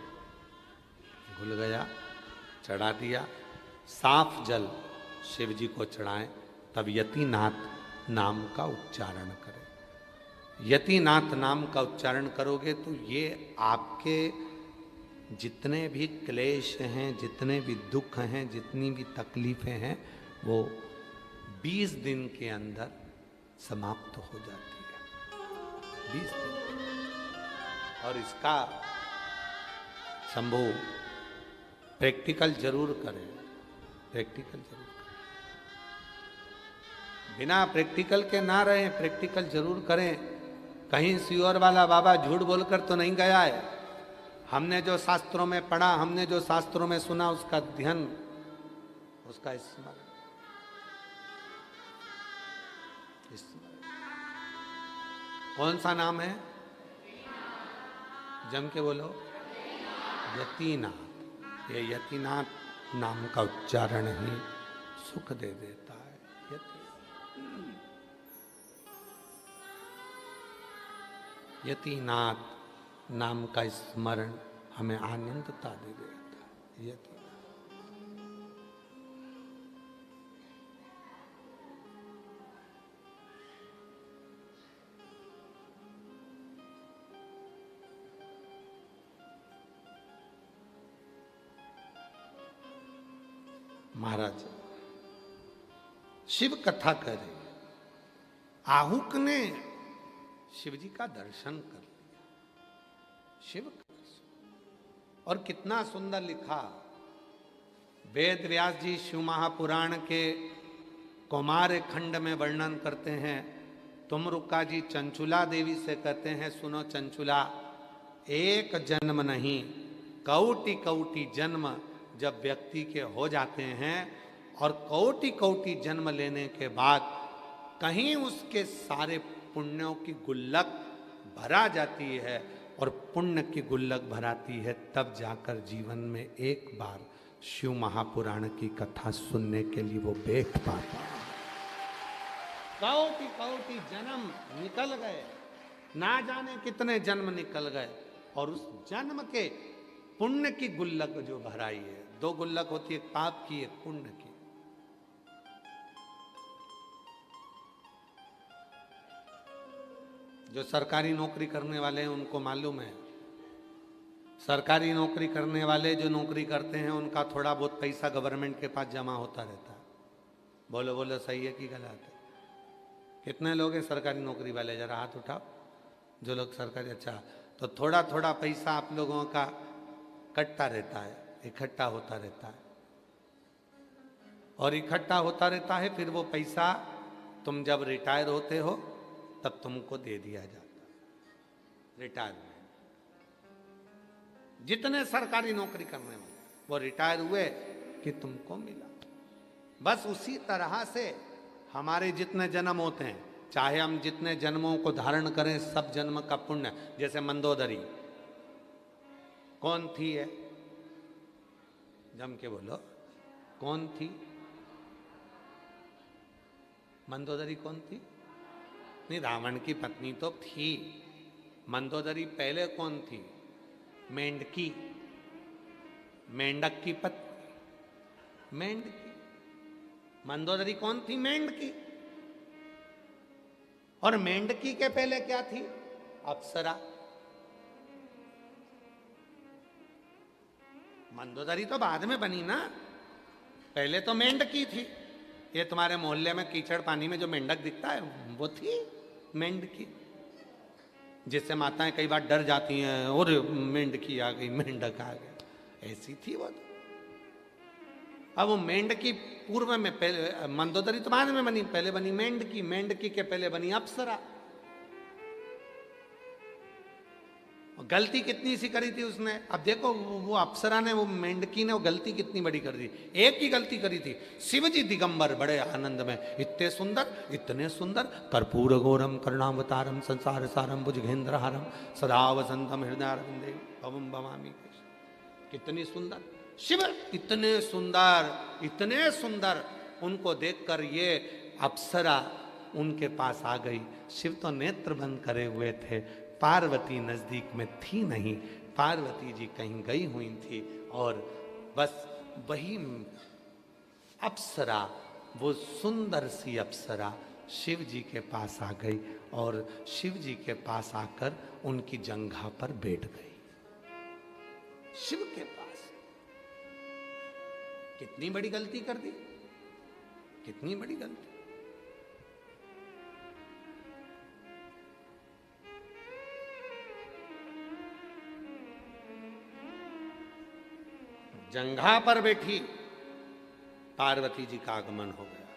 घुल गया, चढ़ा दिया। साफ जल शिव जी को चढ़ाएं, तब यतिनाथ नाम का उच्चारण करें। यतिनाथ नाम का उच्चारण करोगे तो ये आपके जितने भी क्लेश हैं, जितने भी दुख हैं, जितनी भी तकलीफें हैं, वो 20 दिन के अंदर समाप्त हो जाती है। 20 दिन। और इसका शंभू प्रैक्टिकल जरूर करें, प्रैक्टिकल जरूर करें। बिना प्रैक्टिकल के ना रहें, प्रैक्टिकल जरूर करें। कहीं सीहोर वाला बाबा झूठ बोलकर तो नहीं गया है। हमने जो शास्त्रों में पढ़ा, हमने जो शास्त्रों में सुना, उसका ध्यान, उसका स्मरण। कौन सा नाम है? जम के बोलो। यतिनाथ। ये यतिनाथ नाम का उच्चारण ही सुख दे देता है। यतिनाथ नाम का स्मरण हमें आनंदता दे देता है। यतिनाथ। महाराज शिव कथा करे, आहुक ने शिव जी का दर्शन कर लिया। शिव का दर्शन। और कितना सुंदर लिखा। वेद व्यास जी शिव महापुराण के कौमार खंड में वर्णन करते हैं। तुमरुका जी चंचुला देवी से कहते हैं, सुनो चंचुला, एक जन्म नहीं, कौटि कौटि जन्म जब व्यक्ति के हो जाते हैं, और कौटि कौटि जन्म लेने के बाद कहीं उसके सारे पुण्यों की गुल्लक भरा जाती है, और पुण्य की गुल्लक भराती है, तब जाकर जीवन में एक बार शिव महापुराण की कथा सुनने के लिए वो बैठ पाता है। कौटि कौटि जन्म निकल गए, ना जाने कितने जन्म निकल गए, और उस जन्म के पुण्य की गुल्लक जो भराई है। 2 गुल्लक होती है, एक पाप की, एक पुण्य की। जो सरकारी नौकरी करने वाले हैं उनको मालूम है, सरकारी नौकरी करने वाले जो नौकरी करते हैं, उनका थोड़ा बहुत पैसा गवर्नमेंट के पास जमा होता रहता है। बोलो बोलो, सही है कि गलत है? कितने लोग हैं सरकारी नौकरी वाले? जरा हाथ उठाओ जो लोग सरकारी। अच्छा, तो थोड़ा थोड़ा पैसा आप लोगों का कटता रहता है, इकट्ठा होता रहता है, और इकट्ठा होता रहता है। फिर वो पैसा तुम जब रिटायर होते हो तब तुमको दे दिया जाता। रिटायरमेंट। जितने सरकारी नौकरी करने वाले वो रिटायर हुए कि तुमको मिला। बस उसी तरह से हमारे जितने जन्म होते हैं, चाहे हम जितने जन्मों को धारण करें, सब जन्म का पुण्य। जैसे मंदोदरी कौन थी है? जम के बोलो, कौन थी मंदोदरी? कौन थी? नहीं, रावण की पत्नी तो थी, मंदोदरी पहले कौन थी? मेंढकी, मेंढक की पत्नी मेंढकी। मंदोदरी कौन थी? मेंढकी। और मेंढकी के पहले क्या थी? अप्सरा। मंदोदरी तो बाद में बनी ना, पहले तो मेंढकी थी। ये तुम्हारे मोहल्ले में कीचड़ पानी में जो मेंढक दिखता है वो थी मेंढकी, जिससे माताएं कई बार डर जाती हैं, और मेंढकी आ गई, मेंढक आ गया, ऐसी थी वो तो। अब वो मेंढकी पूर्व में, पहले मंदोदरी तो बाद में बनी, पहले बनी मेंढकी, मेंढकी के पहले बनी अप्सरा। गलती कितनी सी करी थी उसने। अब देखो वो अप्सरा ने, वो मेंढकी ने वो गलती कितनी बड़ी कर दी। एक ही गलती करी थी। शिवजी दिगंबर बड़े आनंद में, इतने सुंदर, इतने सुंदर, कर्पूर घोरम करुणावतारम संसार सारम भुजगेंद्र हारम सदा वसंतम हृदयारविंदे भवम भवामी। कितनी सुंदर शिव, इतने सुंदर, इतने सुंदर। उनको देखकर ये अप्सरा उनके पास आ गई। शिव तो नेत्र बंद करे हुए थे, पार्वती नजदीक में थी नहीं, पार्वती जी कहीं गई हुई थी, और बस वही अप्सरा, वो सुंदर सी अप्सरा शिव जी के पास आ गई, और शिव जी के पास आकर उनकी जंघा पर बैठ गई। शिव के पास। कितनी बड़ी गलती कर दी, कितनी बड़ी गलती। जंघा पर बैठी पार्वती जी का आगमन हो गया।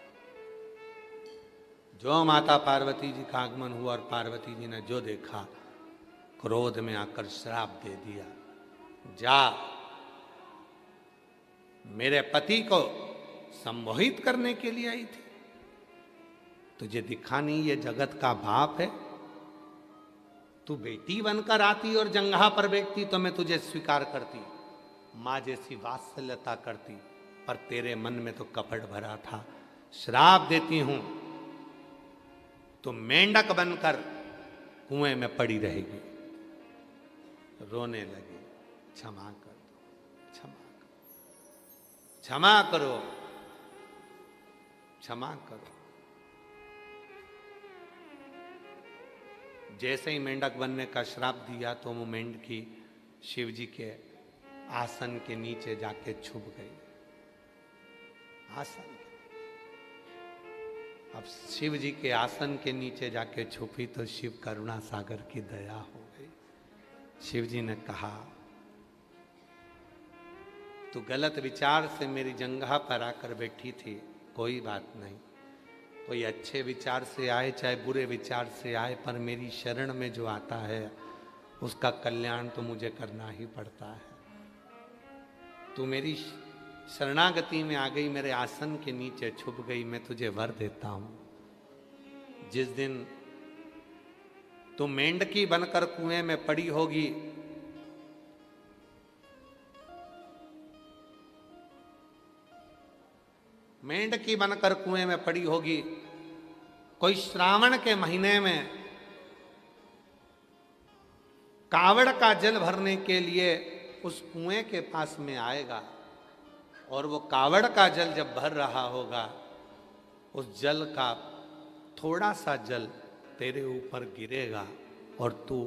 जो माता पार्वती जी का आगमन हुआ और पार्वती जी ने जो देखा, क्रोध में आकर श्राप दे दिया, जा मेरे पति को सम्मोहित करने के लिए आई थी, तुझे दिखा नहीं ये जगत का बाप है, तू बेटी बनकर आती और जंघा पर बैठती तो मैं तुझे स्वीकार करती, मां जैसी वात्सल्यता करती, पर तेरे मन में तो कपट भरा था। श्राप देती हूं, तू मेंढक बनकर कुएं में पड़ी रहेगी। रोने लगी, क्षमा कर दो, क्षमा करो, क्षमा करो। जैसे ही मेंढक बनने का श्राप दिया तो वो मेंढकी शिव जी के आसन के नीचे जाके छुप गई। आसन के, अब शिव जी के आसन के नीचे जाके छुपी तो शिव करुणा सागर की दया हो गई। शिव जी ने कहा, तू गलत विचार से मेरी जंघा पर आकर बैठी थी, कोई बात नहीं, कोई अच्छे विचार से आए चाहे बुरे विचार से आए, पर मेरी शरण में जो आता है उसका कल्याण तो मुझे करना ही पड़ता है। तू मेरी शरणागति में आ गई, मेरे आसन के नीचे छुप गई, मैं तुझे वर देता हूं, जिस दिन तू मेंढकी बनकर कुएं में पड़ी होगी, मेंढकी बनकर कुएं में पड़ी होगी, कोई श्रावण के महीने में कावड़ का जल भरने के लिए उस कुएं के पास में आएगा, और वो कावड़ का जल जब भर रहा होगा, उस जल का थोड़ा सा जल तेरे ऊपर गिरेगा और तू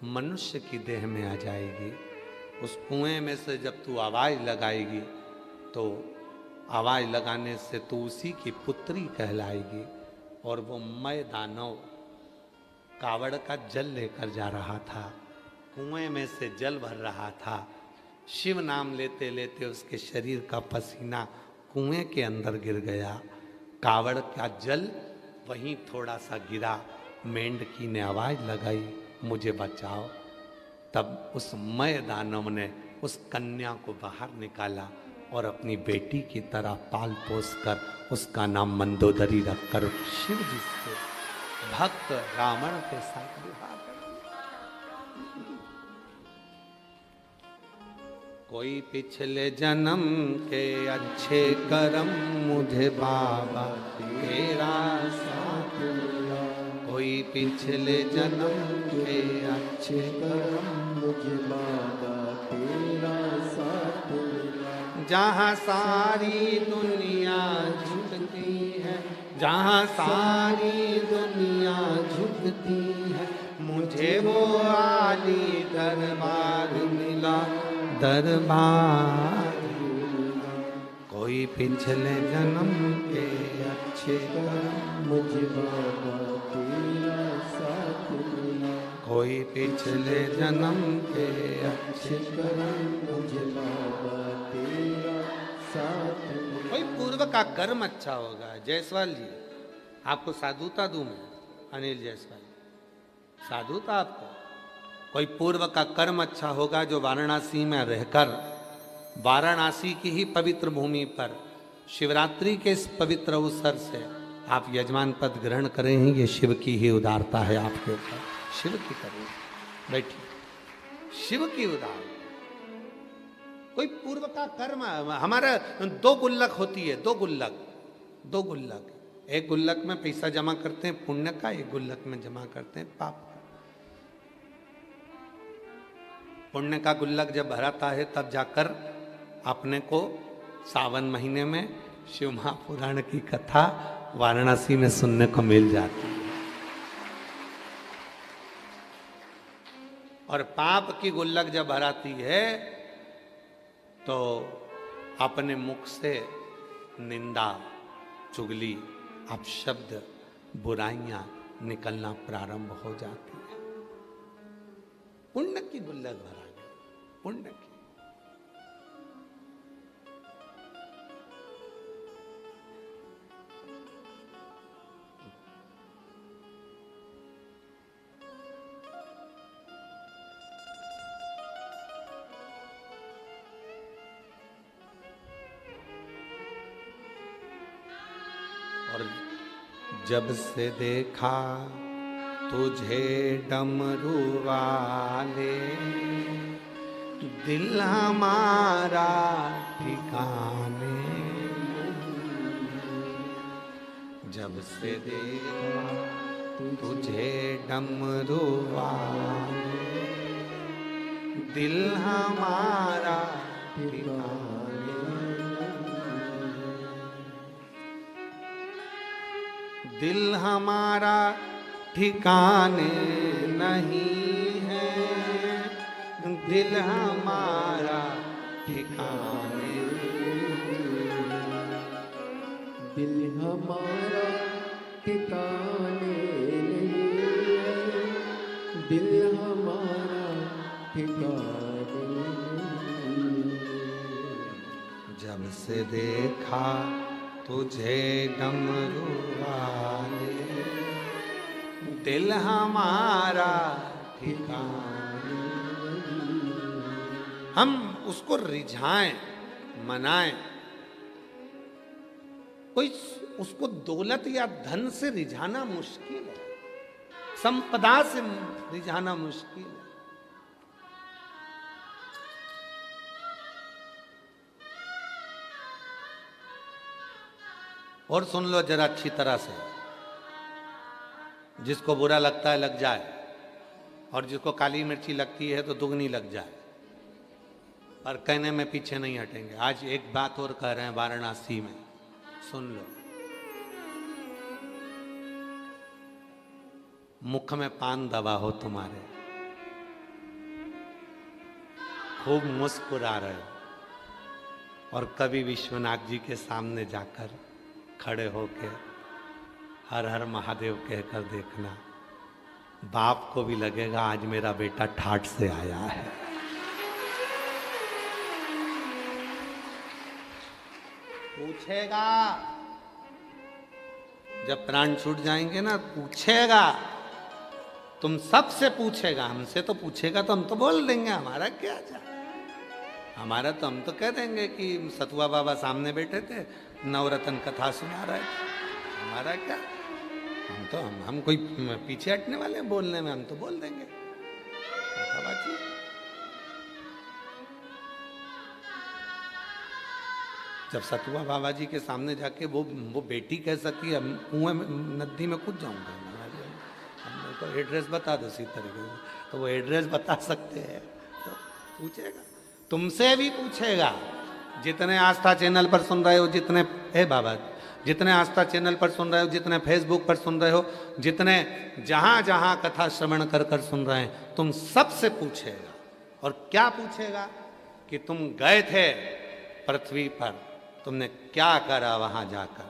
मनुष्य की देह में आ जाएगी। उस कुएं में से जब तू आवाज लगाएगी तो आवाज लगाने से तू उसी की पुत्री कहलाएगी। और वो मय दानव कावड़ का जल लेकर जा रहा था, कुएं में से जल भर रहा था। शिव नाम लेते लेते उसके शरीर का पसीना कुएं के अंदर गिर गया, कावड़ का जल वहीं थोड़ा सा गिरा। मेंढकी ने आवाज लगाई, मुझे बचाओ। तब उस मय दानव ने उस कन्या को बाहर निकाला और अपनी बेटी की तरह पाल पोस कर उसका नाम मंदोदरी रखकर शिव जी से भक्त रावण के साथ विवाह कर दिया। कोई पिछले जन्म के अच्छे कर्म मुझे बाबा तेरा साथ मिला, कोई पिछले जन्म के अच्छे कर्म मुझे बाबा तेरा साथ मिला। जहाँ सारी दुनिया झुकती है, जहाँ सारी दुनिया झुकती है, मुझे वो आली दरबार मिला, दरबार। कोई पिछले जन्म के अच्छे कर्म मुझे बाबा तेरा साथ मिला। कोई पिछले जन्म के अच्छे कर्म मुझे बाबा तेरा साथ मिला। कोई पूर्व का कर्म अच्छा होगा। जायसवाल जी, आपको साधुता दूं मैं, अनिल जायसवाल, साधुता आपको। कोई पूर्व का कर्म अच्छा होगा जो वाराणसी में रहकर, वाराणसी की ही पवित्र भूमि पर शिवरात्रि के इस पवित्र अवसर से आप यजमान पद ग्रहण करें ही, ये शिव की ही उदारता है आपके ऊपर। शिव की करें, बैठिए, शिव की उदार। कोई पूर्व का कर्म, हमारा 2 गुल्लक होती है, 2 गुल्लक, 2 गुल्लक। एक गुल्लक में पैसा जमा करते हैं पुण्य का, एक गुल्लक में जमा करते हैं पाप का। पुण्य का गुल्लक जब भराता है तब जाकर अपने को सावन महीने में शिव महापुराण की कथा वाराणसी में सुनने को मिल जाती है। और पाप की गुल्लक जब भराती है तो अपने मुख से निंदा, चुगली, अपशब्द, बुराइयां निकलना प्रारंभ हो जाती है। पुण्य की गुल्लक भरा गया, पुण्य की। और जब से देखा तुझे डमरू वाले, दिल हमारा ठिकाने। जब से देखा तुझे डमरू वाले, दिल हमारा ठिकाने। दिल हमारा ठिकाने नहीं है, दिल हमारा ठिकाने। दिल हमारा ठिकाने नहीं है, दिल हमारा ठिकाने नहीं। जब से देखा तुझे डमरू वाले, दिल हमारा ठिकाने। हम उसको रिझाएं, मनाएं। कोई उसको दौलत या धन से रिझाना मुश्किल है, संपदा से रिझाना मुश्किल है। और सुन लो जरा अच्छी तरह से, जिसको बुरा लगता है लग जाए, और जिसको काली मिर्ची लगती है तो दुगनी लग जाए, पर कहने में पीछे नहीं हटेंगे। आज एक बात और कह रहे हैं वाराणसी में, सुन लो। मुख में पान दबा हो तुम्हारे, खूब मुस्कुरा रहे हो, और कभी विश्वनाथ जी के सामने जाकर खड़े होके हर हर महादेव कहकर देखना, बाप को भी लगेगा आज मेरा बेटा ठाठ से आया है। पूछेगा, जब प्राण छूट जाएंगे ना, पूछेगा, तुम सबसे पूछेगा, हमसे तो पूछेगा तो हम तो बोल देंगे, हमारा क्या जा, हमारा तो हम तो कह देंगे कि सतुआ बाबा सामने बैठे थे, नवरत्न कथा सुना रहे थे, हमारा क्या, हम कोई पीछे हटने वाले हैं बोलने में, हम तो बोल देंगे कथाबाची। जब सतुआ बाबा जी के सामने जाके वो बेटी कह सकी, हम कुएं में, नदी में कूद जाऊंगा, उसको एड्रेस बता दो इसी तरीके से, तो वो एड्रेस बता सकते हैं, तो पूछेगा, तुमसे भी पूछेगा। जितने आस्था चैनल पर सुन रहे हो, जितने बाबा, जितने आस्था चैनल पर सुन रहे हो, जितने फेसबुक पर सुन रहे हो, जितने जहां जहां कथा श्रवण कर कर सुन रहे हैं, तुम सबसे पूछेगा। और क्या पूछेगा कि तुम गए थे पृथ्वी पर, तुमने क्या करा वहां जाकर।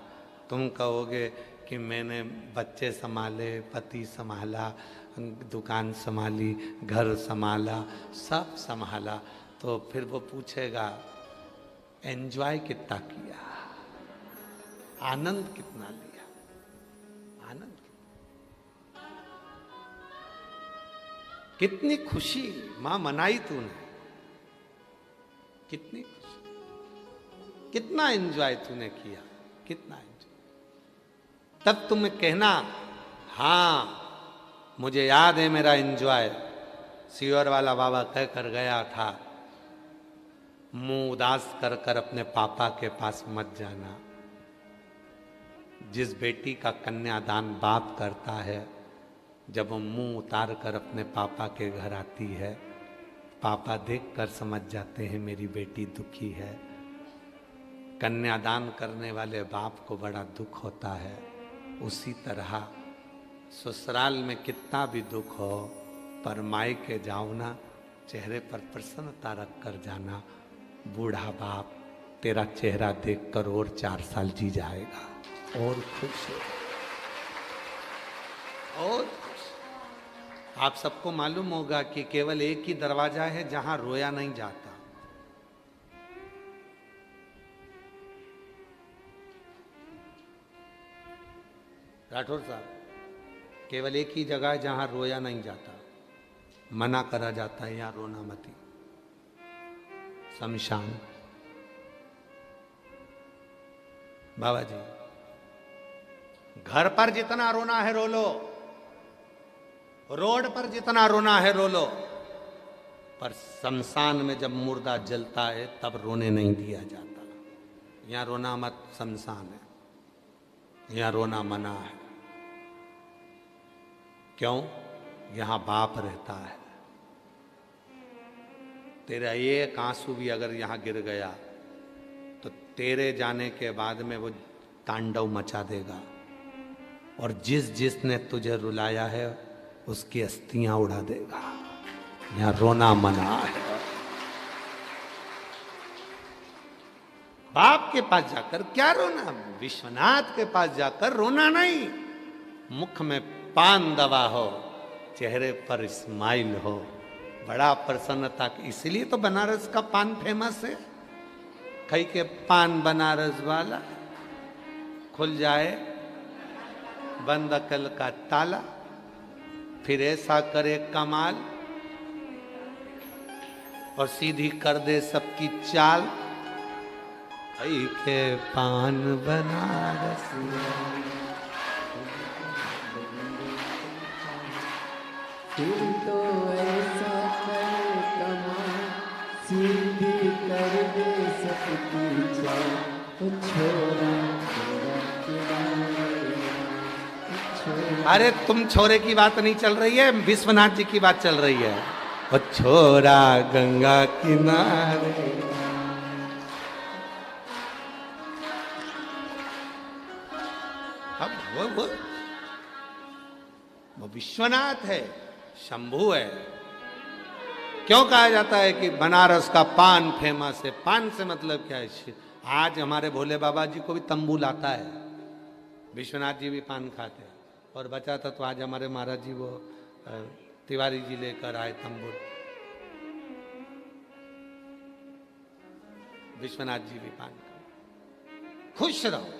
तुम कहोगे कि मैंने बच्चे संभाले, पति संभाला, दुकान संभाली, घर संभाला, सब संभाला। तो फिर वो पूछेगा एंजॉय कितना किया, आनंद कितना लिया, आनंद कितनी खुशी मां मनाई तूने, कितनी खुशी, कितना एंजॉय तूने किया, कितना एंजॉय। तब तुम्हें कहना हाँ मुझे याद है मेरा एंजॉय। सीवर वाला बाबा कह कर गया था, मुंह उदास कर कर अपने पापा के पास मत जाना। जिस बेटी का कन्यादान बाप करता है, जब वो मुंह उतार कर अपने पापा के घर आती है, पापा देख कर समझ जाते हैं मेरी बेटी दुखी है। कन्यादान करने वाले बाप को बड़ा दुख होता है। उसी तरह ससुराल में कितना भी दुख हो, पर मायके जाओ ना, चेहरे पर प्रसन्नता रख कर जाना। बूढ़ा बाप तेरा चेहरा देखकर और 4 साल जी जाएगा और खुश है, और खुश। आप सबको मालूम होगा कि केवल एक ही दरवाजा है जहां रोया नहीं जाता। राठौर साहब, केवल एक ही जगह है जहां रोया नहीं जाता, मना करा जाता है, यहां रोना मती। शमशान। बाबा जी, घर पर जितना रोना है रो लो, रोड पर जितना रोना है रो लो, पर शमशान में जब मुर्दा जलता है तब रोने नहीं दिया जाता। यहां रोना मत, शमशान है, यहां रोना मना है। क्यों? यहां बाप रहता है। तेरा एक आंसू भी अगर यहां गिर गया तो तेरे जाने के बाद में वो तांडव मचा देगा, और जिसने तुझे रुलाया है उसकी अस्थियां उड़ा देगा। यहां रोना मना है। बाप के पास जाकर क्या रोना, विश्वनाथ के पास जाकर रोना नहीं। मुख में पान दवा हो, चेहरे पर स्माइल हो, बड़ा प्रसन्नता। इसलिए तो बनारस का पान फेमस है। कहीं के पान बनारस वाला, खुल जाए बंद अकल का ताला, फिर ऐसा करे कमाल और सीधी कर दे सबकी चाल। कहीं के पान बनारस फिर तो ऐसा करे कमाल, सीधी कर दे सबकी चाल। ओ छोरा तेरा किनारे, छोरा। अरे तुम छोरे की बात नहीं चल रही है, विश्वनाथ जी की बात चल रही है। ओ छोरा गंगा किनारे। अब वो विश्वनाथ है, शंभू है। क्यों कहा जाता है कि बनारस का पान फेमस है? पान से मतलब क्या है? आज हमारे भोले बाबा जी को भी तंबू लाता है, विश्वनाथ जी भी पान खाते हैं, और बचा था तो आज हमारे महाराज जी वो तिवारी जी लेकर आए तंबू। विश्वनाथ जी भी पान खाते। खुश रहो,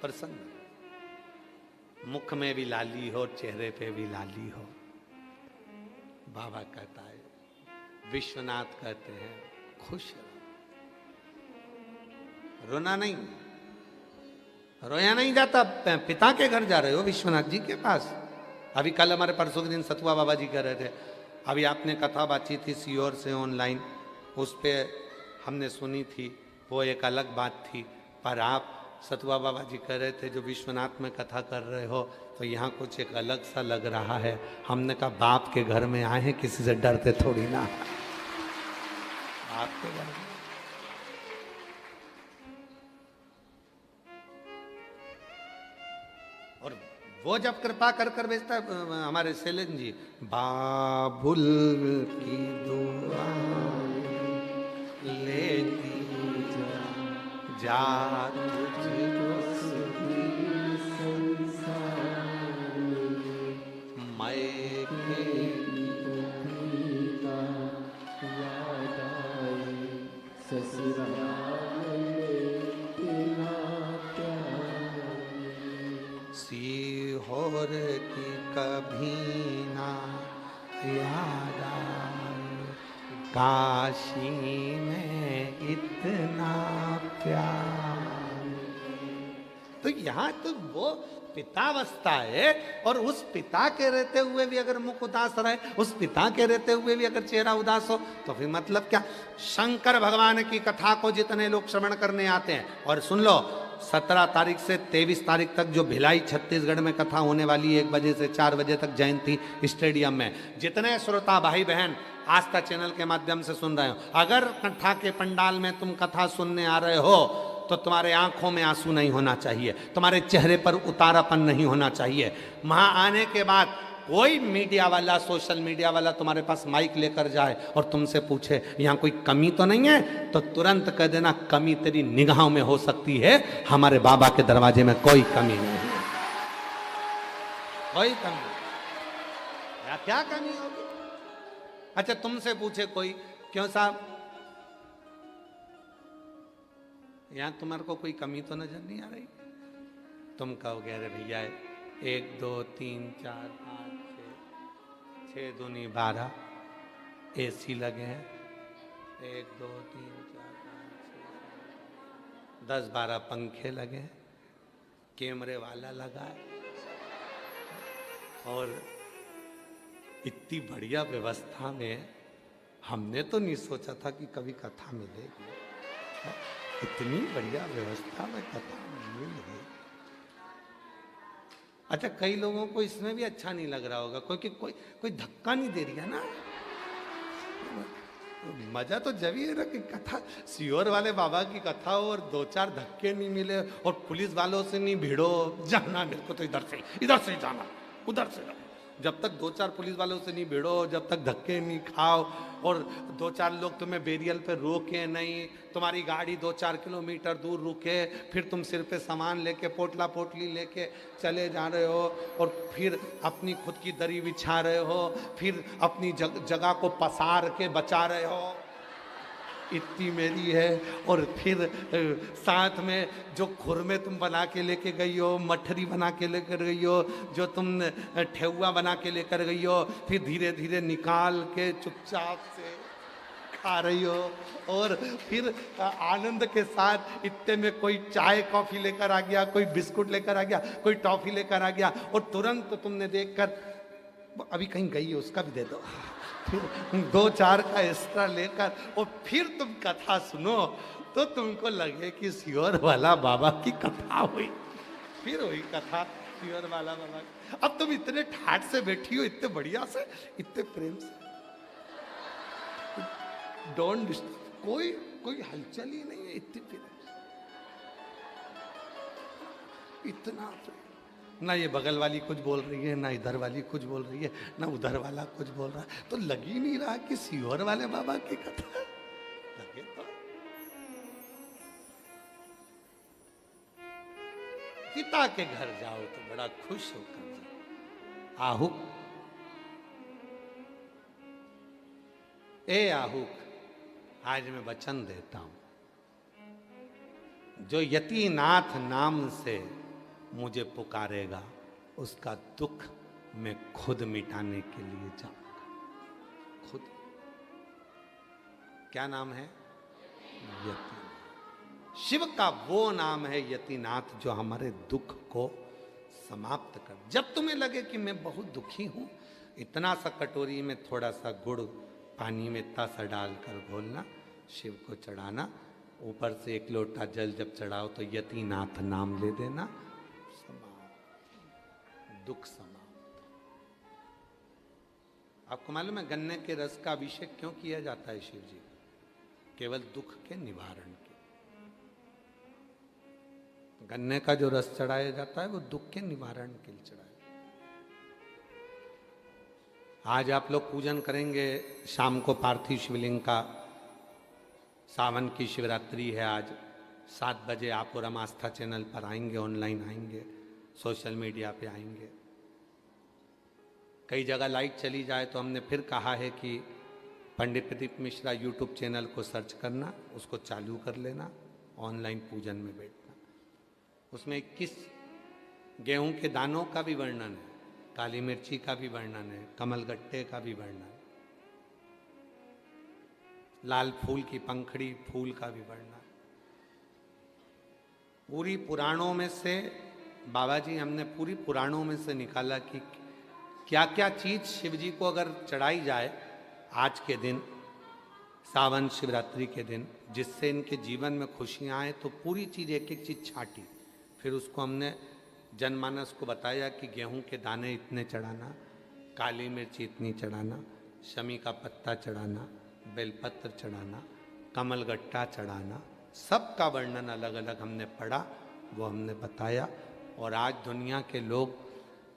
प्रसन्न रहो, मुख में भी लाली हो, चेहरे पे भी लाली हो। बाबा कहता है, विश्वनाथ कहते हैं खुश रहो, रोना नहीं, रोया नहीं जाता। पिता के घर जा रहे हो, विश्वनाथ जी के पास। अभी कल हमारे परसों के दिन सतुआ बाबा जी कह रहे थे, अभी आपने कथा बातचीत थी सीओर से ऑनलाइन, उस पर हमने सुनी थी, वो एक अलग बात थी। पर आप सतुआ बाबा जी कह रहे थे जो विश्वनाथ में कथा कर रहे हो तो यहाँ कुछ एक अलग सा लग रहा है। हमने कहा बाप के घर में आए हैं, किसी से डरते थोड़ी ना। बाप के घर में और वो जब कृपा कर कर भेजता है हमारे शैलेंद्र जी, बाबुल की दुआ लेती जा तुझको मैं सीहोर की कभी ना याद आए, काशी में इतना प्यार। तो यहाँ तो वो पितावस्था है, और उस पिता के रहते हुए भी अगर मुख उदास रहे, उस पिता के रहते हुए भी अगर चेहरा उदास हो, तो फिर मतलब क्या। शंकर भगवान की कथा को जितने लोग श्रवण करने आते हैं, और सुन लो 17 तारीख से 23 तारीख तक जो भिलाई छत्तीसगढ़ में कथा होने वाली है, 1 बजे से 4 बजे तक जयंती स्टेडियम में, जितने श्रोता भाई बहन आस्था चैनल के माध्यम से सुन रहे हो, अगर कथा के पंडाल में तुम कथा सुनने आ रहे हो तो तुम्हारे आंखों में आंसू नहीं होना चाहिए, तुम्हारे चेहरे पर उतारापन नहीं होना चाहिए। वहां आने के बाद कोई मीडिया वाला, सोशल मीडिया वाला तुम्हारे पास माइक लेकर जाए और तुमसे पूछे यहाँ कोई कमी तो नहीं है, तो तुरंत कह देना कमी तेरी निगाहों में हो सकती है, हमारे बाबा के दरवाजे में कोई कमी नहीं है, कोई कमी। या क्या कमी होगी? अच्छा तुमसे पूछे कोई, क्यों साहब यहाँ तुम्हारे को कोई कमी तो नजर नहीं आ रही? तुम कहोगे अरे भैया 1 2 3 4 5 6 दूनी 12 AC लगे हैं, 1 2 3 4 5 6 10 12 पंखे लगे हैं, कैमरे वाला लगा है, और इतनी बढ़िया व्यवस्था में हमने तो नहीं सोचा था कि कभी कथा मिलेगी। इतनी बढ़िया व्यवस्था में कथा मिल रही। अच्छा कई लोगों को इसमें भी अच्छा नहीं लग रहा होगा, कोई धक्का नहीं दे रही है ना। मजा तो जब ही है ना कि कथा, सीहोर वाले बाबा की कथा हो और 2-4 धक्के नहीं मिले और पुलिस वालों से नहीं भिड़ो, जाना मेरे को तो इधर से जाना, उधर से जाना। जब तक 2-4 पुलिस वालों से नहीं भिड़ो, जब तक धक्के नहीं खाओ, और 2-4 लोग तुम्हें बेरियल पे रोके नहीं, तुम्हारी गाड़ी 2-4 किलोमीटर दूर रुके, फिर तुम सिर पे सामान लेके पोटला पोटली लेके चले जा रहे हो, और फिर अपनी खुद की दरी बिछा रहे हो, फिर अपनी जगह को पसार के बचा रहे हो, इतनी मेरी है। और फिर साथ में जो खुरमे तुम बना के लेके गई हो, मठरी बना के लेकर गई हो, जो तुम ठेहुआ बना के लेकर गई हो, फिर धीरे धीरे निकाल के चुपचाप से खा रही हो, और फिर आनंद के साथ इतने में कोई चाय कॉफी लेकर आ गया, कोई बिस्कुट लेकर आ गया, कोई टॉफी लेकर आ गया, और तुरंत तुमने देखकर अभी कहीं गई है उसका भी दे दो, फिर 2-4 का एक्स्ट्रा लेकर, और फिर तुम कथा सुनो तो तुमको लगे कि सीहोर वाला बाबा की कथा हुई। फिर वही कथा सीहोर वाला बाबा की। अब तुम इतने ठाट से बैठी हो, इतने बढ़िया से, इतने प्रेम से, डोंट डिस्टर्ब, कोई हलचल ही नहीं है, इतनी प्रेम, इतना प्रेम। ना ये बगल वाली कुछ बोल रही है, ना इधर वाली कुछ बोल रही है, ना उधर वाला कुछ बोल रहा है, तो लग ही नहीं रहा कि सीहोर वाले बाबा की कथा लगे। तो पिता के घर जाओ तो बड़ा खुश होकर जाओ। आहुक, ए आहुक, आज मैं वचन देता हूं, जो यतिनाथ नाम से मुझे पुकारेगा उसका दुख मैं खुद मिटाने के लिए जाऊंगा, खुद। क्या नाम है? यतिनाथ। शिव का वो नाम है यतिनाथ जो हमारे दुख को समाप्त कर। जब तुम्हें लगे कि मैं बहुत दुखी हूं, इतना सा कटोरी में थोड़ा सा गुड़ पानी में इतना सा डालकर घोलना, शिव को चढ़ाना, ऊपर से एक लोटा जल जब चढ़ाओ तो यतिनाथ नाम ले देना, समाप्त, दुख समाप्त। आपको मालूम है गन्ने के रस का अभिषेक क्यों किया जाता है शिव जी का? केवल दुख के निवारण के। गन्ने का जो रस चढ़ाया जाता है वो दुख के निवारण के लिए चढ़ाया। आज आप लोग पूजन करेंगे शाम को पार्थिव शिवलिंग का। सावन की शिवरात्रि है आज 7 बजे आप और हम आस्था चैनल पर आएंगे, ऑनलाइन आएंगे, सोशल मीडिया पे आएंगे। कई जगह लाइट चली जाए तो हमने फिर कहा है कि पंडित प्रदीप मिश्रा यूट्यूब चैनल को सर्च करना, उसको चालू कर लेना, ऑनलाइन पूजन में बैठना। उसमें 21 गेहूं के दानों का भी वर्णन है, काली मिर्ची का भी वर्णन है, कमलगट्टे का भी वर्णन, लाल फूल की पंखड़ी फूल का भी वर्णन। पूरी पुराणों में से बाबा जी हमने पूरी पुराणों में से निकाला कि क्या क्या चीज शिव जी को अगर चढ़ाई जाए आज के दिन, सावन शिवरात्रि के दिन, जिससे इनके जीवन में खुशियां आए, तो पूरी चीज एक एक चीज छाटी। फिर उसको हमने जनमानस को बताया कि गेहूं के दाने इतने चढ़ाना, काली मिर्ची इतनी चढ़ाना, शमी का पत्ता चढ़ाना, बेलपत्र चढ़ाना, कमलगट्टा चढ़ाना, सबका वर्णन अलग अलग हमने पढ़ा, वो हमने बताया। और आज दुनिया के लोग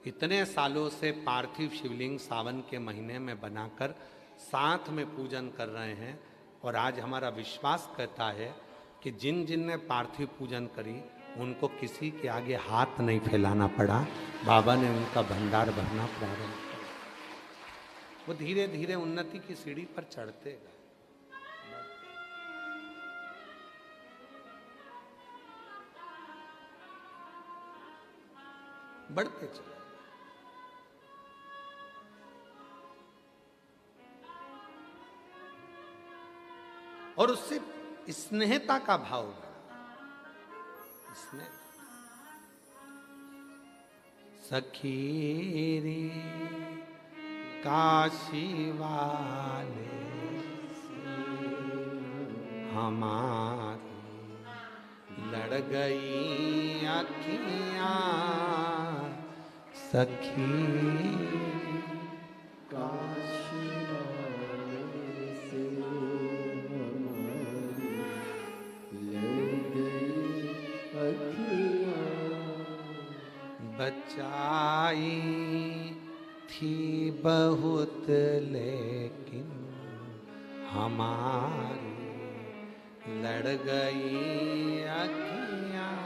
इतने सालों से पार्थिव शिवलिंग सावन के महीने में बनाकर साथ में पूजन कर रहे हैं। और आज हमारा विश्वास कहता है कि जिन जिन ने पार्थिव पूजन करी उनको किसी के आगे हाथ नहीं फैलाना पड़ा, बाबा ने उनका भंडार भरना प्रारंभ किया। वो धीरे धीरे उन्नति की सीढ़ी पर चढ़ते गए। बढ़ते चले। और उससे स्नेहता का भाव बढ़ा। स्नेह सखी रे काशी वाले हमारी लड़ गई अखियां, सखी काशी वाले से हमारी लड़ गई अखियां, बचाई थी बहुत लेकिन हमारी लड़ गई अखियां,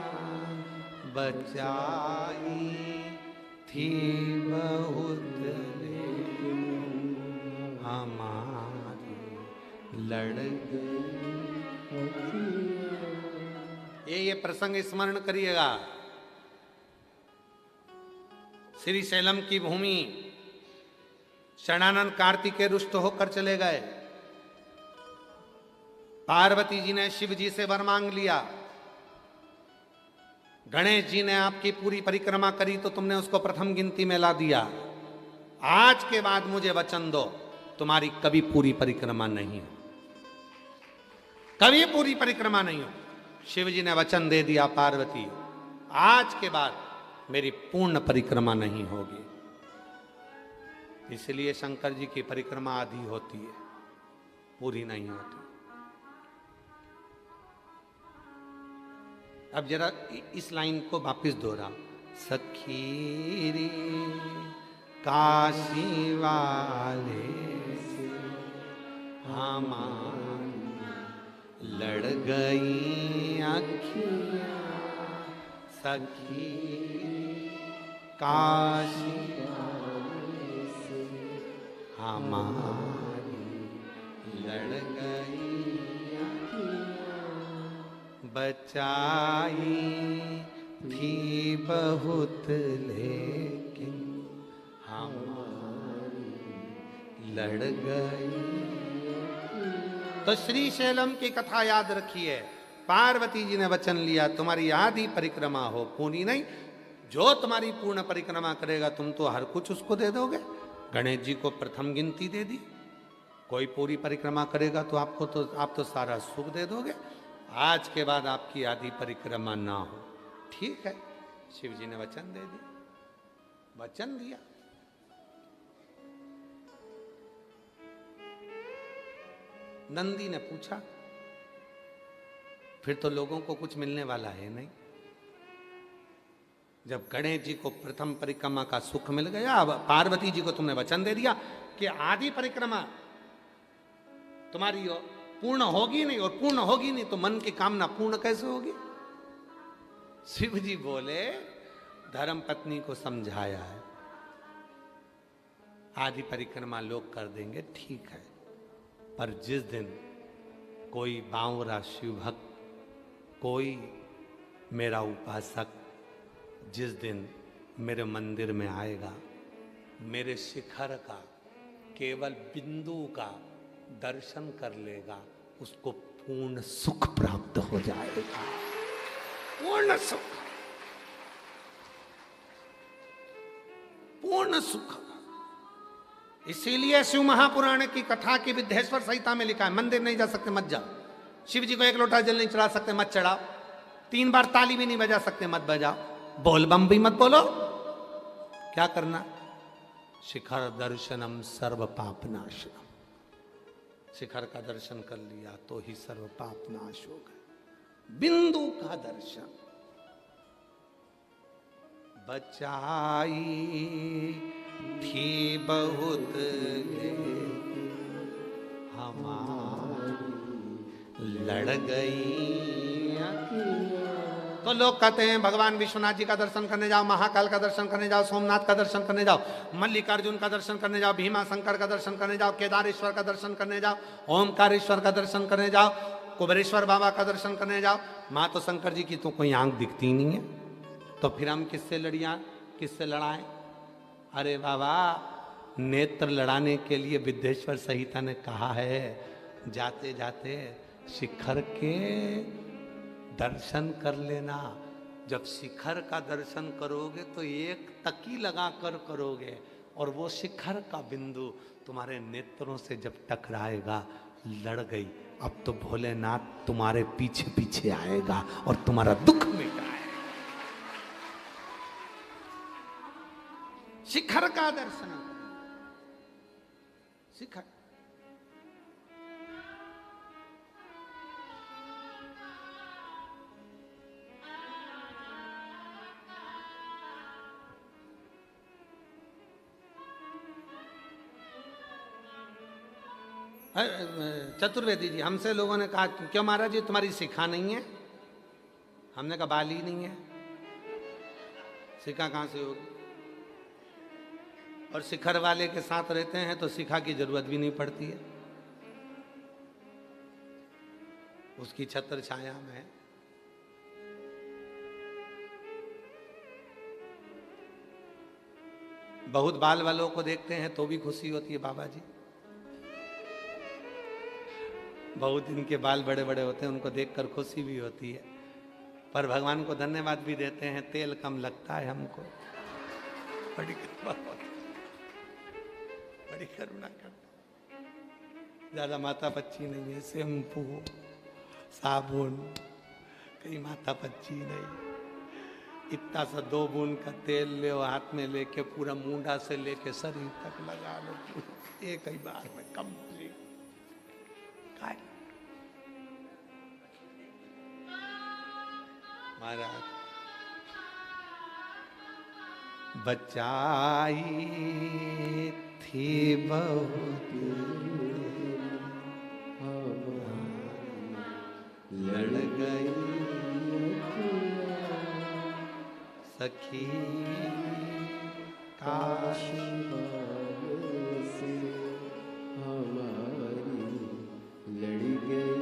बचाई थी बहुत लेकिन हमारी लड़ गई अखियां। ये प्रसंग स्मरण करिएगा। श्री शैलम की भूमि षडानंद कार्तिकेय रुष्ट होकर चले गए। पार्वती जी ने शिव जी से वर मांग लिया। गणेश जी ने आपकी पूरी परिक्रमा करी तो तुमने उसको प्रथम गिनती में ला दिया। आज के बाद मुझे वचन दो तुम्हारी कभी पूरी परिक्रमा नहीं हो, कभी पूरी परिक्रमा नहीं हो। शिव जी ने वचन दे दिया, पार्वती आज के बाद मेरी पूर्ण परिक्रमा नहीं होगी। इसलिए शंकर जी की परिक्रमा आधी होती है, पूरी नहीं होती। अब जरा इस लाइन को वापिस दोहराओ। सखी रे काशी वाले से हमारी लड़ गई अखियां, सखी काशी वाले से हमारी लड़ गई अखियां, बचाई थी बहुत लेकिन हमारी लड़ गई। तो श्री शैलम की कथा याद रखिए। पार्वती जी ने वचन लिया तुम्हारी आधी परिक्रमा हो, पूरी नहीं। जो तुम्हारी पूर्ण परिक्रमा करेगा तुम तो हर कुछ उसको दे दोगे। गणेश जी को प्रथम गिनती दे दी। कोई पूरी परिक्रमा करेगा तो आप तो सारा सुख दे दोगे। आज के बाद आपकी आदि परिक्रमा ना हो। ठीक है, शिव जी ने वचन दे दिया, वचन दिया। नंदी ने पूछा, फिर तो लोगों को कुछ मिलने वाला है नहीं। जब गणेश जी को प्रथम परिक्रमा का सुख मिल गया, अब पार्वती जी को तुमने वचन दे दिया कि आदि परिक्रमा तुम्हारी पूर्ण होगी नहीं, और पूर्ण होगी नहीं तो मन की कामना पूर्ण कैसे होगी। शिव जी बोले, धर्म पत्नी को समझाया है, आदि परिक्रमा लोग कर देंगे, ठीक है, पर जिस दिन कोई बावरा शिव भक्त, कोई मेरा उपासक जिस दिन मेरे मंदिर में आएगा, मेरे शिखर का केवल बिंदु का दर्शन कर लेगा, उसको पूर्ण सुख प्राप्त हो जाएगा। पूर्ण सुख, पूर्ण सुख। इसीलिए शिव महापुराण की कथा की विद्येश्वर संहिता में लिखा है, मंदिर नहीं जा सकते मत जाओ, शिव जी को एक लोटा जल नहीं चढ़ा सकते मत चढ़ाओ, 3 बार ताली भी नहीं बजा सकते मत बजाओ, बोल बम भी मत बोलो। क्या करना? शिखर दर्शनम सर्व पाप नाशनम। शिखर का दर्शन कर लिया तो ही सर्व पाप नाश हो गए। बिंदु का दर्शन। बचाई थी बहुत हमारी, लड़ गई। तो लोग कहते हैं भगवान विश्वनाथ जी का दर्शन करने जाओ, महाकाल का दर्शन करने जाओ, सोमनाथ का दर्शन करने जाओ, मल्लिकार्जुन का दर्शन करने जाओ, भीमा शंकर का दर्शन करने जाओ, केदारेश्वर का दर्शन करने जाओ, ओमकारेश्वर का दर्शन करने जाओ, कुबेरेश्वर बाबा का दर्शन करने जाओ। माँ तो शंकर जी की तो कोई आंख दिखती नहीं है, तो फिर हम किससे किससे लड़ाएं? अरे बाबा, नेत्र लड़ाने के लिए विद्येश्वर संहिता ने कहा है, जाते जाते शिखर के दर्शन कर लेना। जब शिखर का दर्शन करोगे तो एक तकी लगा कर करोगे, और वो शिखर का बिंदु तुम्हारे नेत्रों से जब टकराएगा, लड़ गई। अब तो भोलेनाथ तुम्हारे पीछे पीछे आएगा और तुम्हारा दुख मिटाएगा। शिखर का दर्शन, शिखर। चतुर्वेदी जी, हमसे लोगों ने कहा क्यों महाराज जी तुम्हारी शिखा नहीं है? हमने कहा बाल ही नहीं है, शिखा कहां से होगी? और शिखर वाले के साथ रहते हैं तो शिखा की जरूरत भी नहीं पड़ती है, उसकी छत्र छाया में। बहुत बाल वालों को देखते हैं तो भी खुशी होती है बाबा जी। बहुत इनके बाल बड़े बड़े होते हैं, उनको देखकर खुशी भी होती है, पर भगवान को धन्यवाद भी देते हैं, तेल कम लगता है हमको। बड़ी कृपा होती, बड़ी करुणा करते। ज्यादा माथा पच्ची नहीं है, शैम्पू साबुन कहीं माथा पच्ची नहीं। इतना सा 2 बूंद का तेल ले हाथ में लेके पूरा मुंडा से लेके शरीर तक लगा लो, एक ही बार में कंप्लीट। महाराज बचाई थी बहुत लड़ गई सखी काशी से हमारी लड़ गई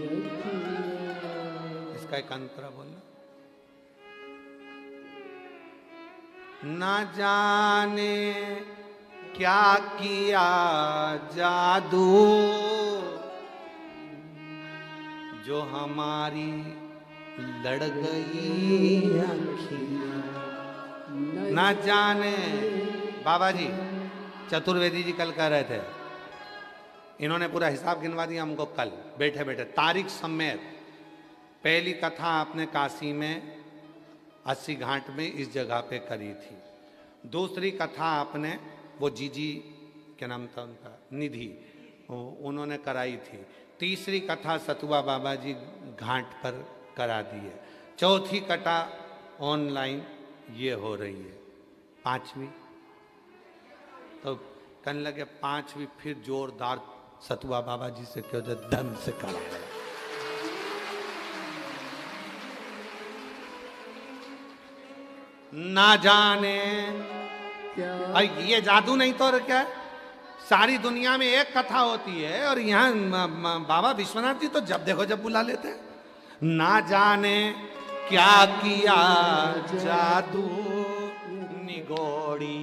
अखियाँ। इसका एक अंतरा बोलना। ना जाने क्या किया जादू जो हमारी लड़ गई अखियाँ। ना जाने, बाबा जी चतुर्वेदी जी कल कह रहे थे, इन्होंने पूरा हिसाब गिनवा दिया हमको कल बैठे बैठे तारीख समेत। पहली कथा आपने काशी में 80 घाट में इस जगह पे करी थी। दूसरी कथा आपने वो जीजी, क्या नाम था उनका, निधि, उन्होंने कराई थी। तीसरी कथा सतुआ बाबा जी घाट पर करा दी है। चौथी कथा ऑनलाइन ये हो रही है। पांचवी तो कहने लगे पांचवी फिर जोरदार सतुआ बाबा जी से क्यों जो धन से करा। ना जाने क्या ये जादू नहीं तो और क्या है? सारी दुनिया में एक कथा होती है और यहाँ बाबा विश्वनाथ जी तो जब देखो जब बुला लेते हैं। ना जाने क्या किया जादू निगोड़ी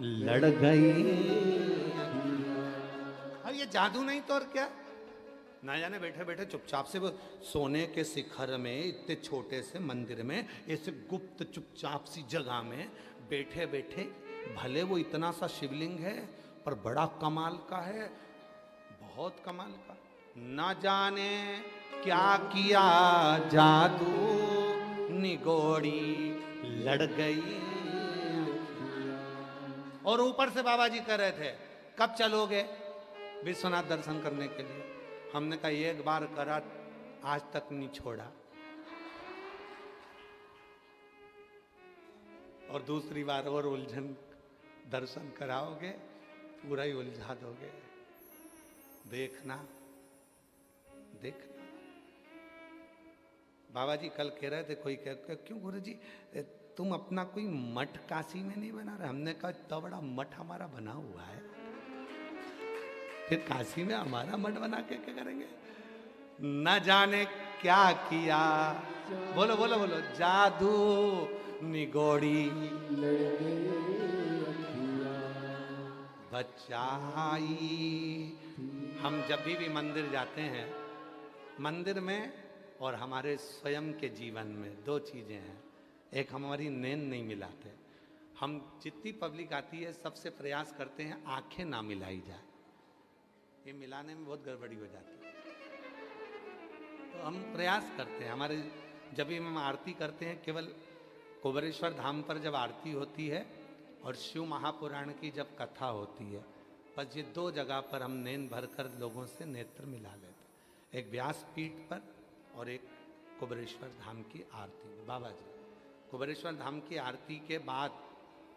लड़ गई। और ये जादू नहीं तो और क्या? ना जाने बैठे बैठे चुपचाप से वो सोने के शिखर में, इतने छोटे से मंदिर में, ऐसे गुप्त चुपचाप सी जगह में बैठे बैठे, भले वो इतना सा शिवलिंग है पर बड़ा कमाल का है, बहुत कमाल का। ना जाने क्या किया जादू निगोड़ी लड़ गई। और ऊपर से बाबा जी कह रहे थे कब चलोगे विश्वनाथ दर्शन करने के लिए? हमने कहा एक बार करा, आज तक नहीं छोड़ा, और दूसरी बार और उलझन दर्शन कराओगे, पूरा ही उलझा दोगे। देखना देखना। बाबा जी कल कह रहे थे, कोई कह क्यों गुरु जी तुम अपना कोई मठ काशी में नहीं बना रहे? हमने कहा इतना बड़ा मठ हमारा बना हुआ है, फिर काशी में हमारा मठ बना के क्या करेंगे? न जाने क्या किया, बोलो बोलो बोलो, जादू निगोड़ी बचाई। हम जब भी मंदिर जाते हैं, मंदिर में और हमारे स्वयं के जीवन में दो चीजें हैं। एक हमारी नींद नहीं मिलाते। हम जितनी पब्लिक आती है सबसे प्रयास करते हैं आंखें ना मिलाई जाए, ये मिलाने में बहुत गड़बड़ी हो जाती है। तो हम प्रयास करते हैं, हमारे जब भी हम आरती करते हैं, केवल कुबेरेश्वर धाम पर जब आरती होती है और शिव महापुराण की जब कथा होती है, बस ये दो जगह पर हम नींद भरकर लोगों से नेत्र मिला लेते हैं। एक व्यासपीठ पर और एक कुबेरेश्वर धाम की आरती में। बाबा जी कुबेरेश्वर धाम की आरती के बाद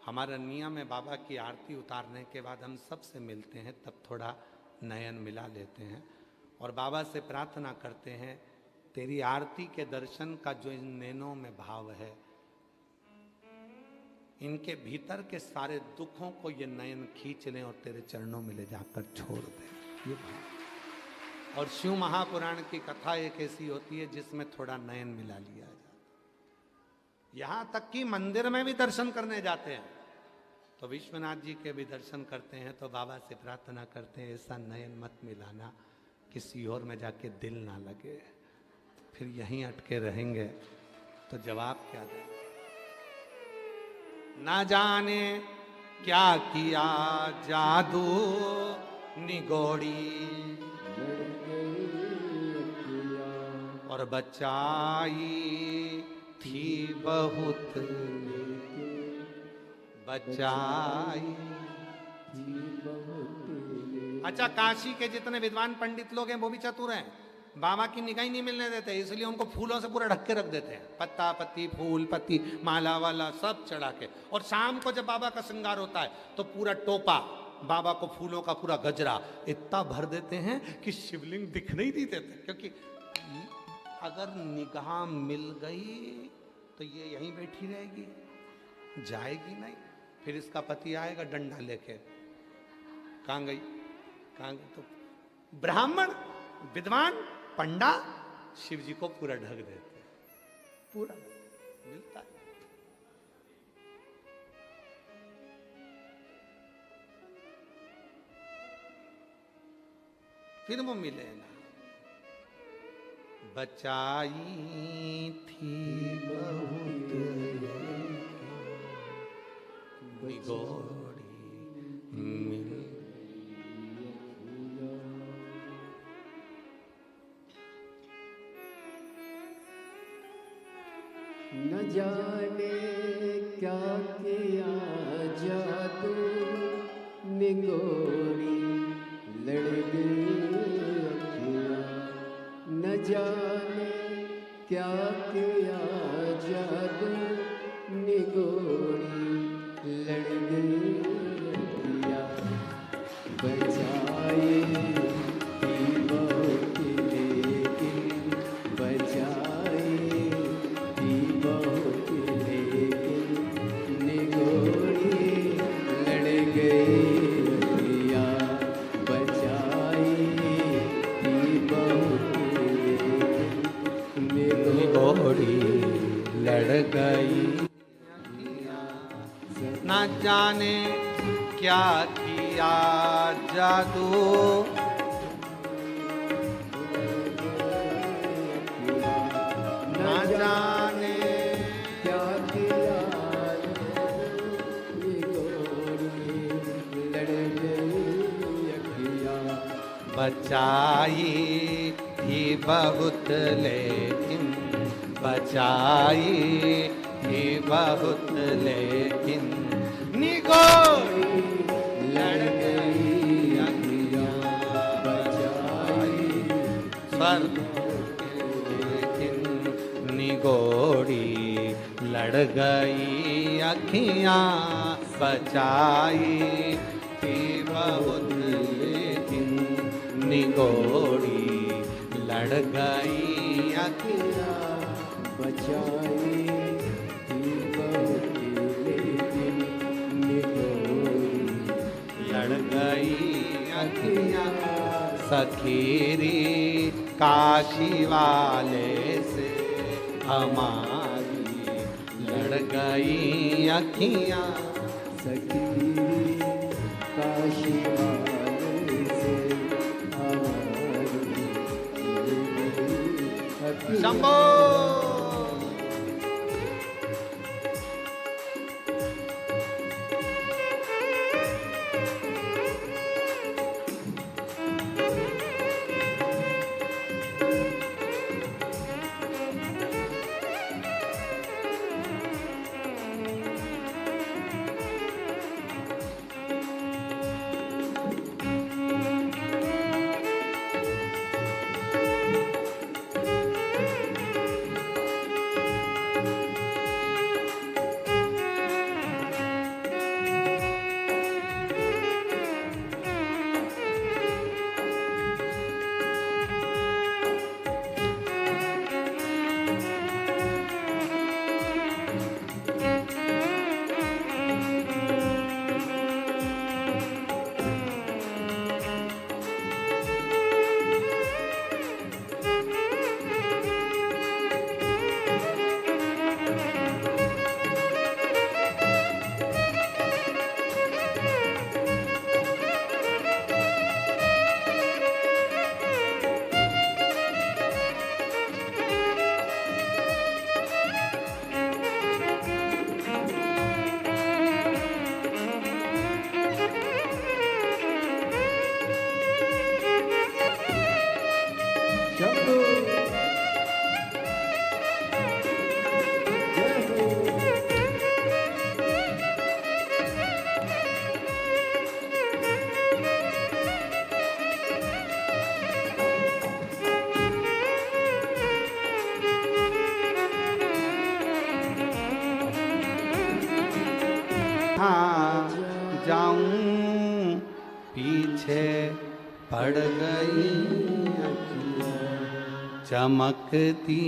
हमारा नियम है, बाबा की आरती उतारने के बाद हम सबसे मिलते हैं, तब थोड़ा नयन मिला लेते हैं और बाबा से प्रार्थना करते हैं तेरी आरती के दर्शन का जो इन नैनों में भाव है, इनके भीतर के सारे दुखों को ये नयन खींच लें और तेरे चरणों में ले जाकर छोड़ दें, ये भाव। और शिव महापुराण की कथा एक ऐसी होती है जिसमें थोड़ा नयन मिला लिया जाता। यहां तक कि मंदिर में भी दर्शन करने जाते हैं तो विश्वनाथ जी के भी दर्शन करते हैं तो बाबा से प्रार्थना करते हैं ऐसा नयन मत मिलाना किसी और में जाके दिल ना लगे, फिर यहीं अटके रहेंगे तो जवाब क्या दें? ना जाने क्या किया जादू निगोड़ी और बचाई थी बहुत बचाई। अच्छा, काशी के जितने विद्वान पंडित लोग हैं वो भी चतुर हैं, बाबा की निगाह नहीं मिलने देते, इसलिए उनको फूलों से पूरा ढक के रख देते हैं, पत्ता पत्ती फूल पत्ती माला वाला सब चढ़ा के। और शाम को जब बाबा का श्रृंगार होता है तो पूरा टोपा बाबा को फूलों का पूरा गजरा इतना भर देते हैं कि शिवलिंग दिखने ही नहीं देते, क्योंकि अगर निगाह मिल गई तो ये यहीं बैठी रहेगी, जाएगी नहीं। फिर इसका पति आएगा डंडा लेके, कहाँ गई कहाँ गई? तो ब्राह्मण विद्वान पंडा शिव जी को पूरा ढक देते, पूरा मिलता है। फिर वो मिले ना। बचाई थी बहुत निगोड़ी मिल। न जाने क्या किया जादू निगोरी लड़ गई अखियाँ। न जाने क्या किया जादू निगोरी लड़ गई अखियाँ। बचाए थी बहुत लेकिन बचाए थी बहुत लेकिन निगोरी लड़ गई अखियाँ। बचाए थी बहुत लेकिन निगोरी लड़ गई। न जाने क्या किया जादू न जाने क्या किया निगोरी लड़ गई अखियाँ। बचाई थी बहुत लेकिन बचाई थी बहुत लेकिन निगोरी लड़ गई अखियाँ। बचाई स्वर लेकिन निगोरी लड़ गई अखियाँ। बचाई थी बहुत लेकिन निगोरी लड़ गई अखियाँ। बचाई थी बहुत लेकिन निगोरी लड़ गई अखियाँ। सखीरी काशी वाले से हमारी लड़ गई अखियाँ। सखी काशी वाले से हमारी लड़ गई अखियाँ। शंभो शंभो जय हो। हाँ जाऊं पीछे पड़ गई अखियाँ। चमकती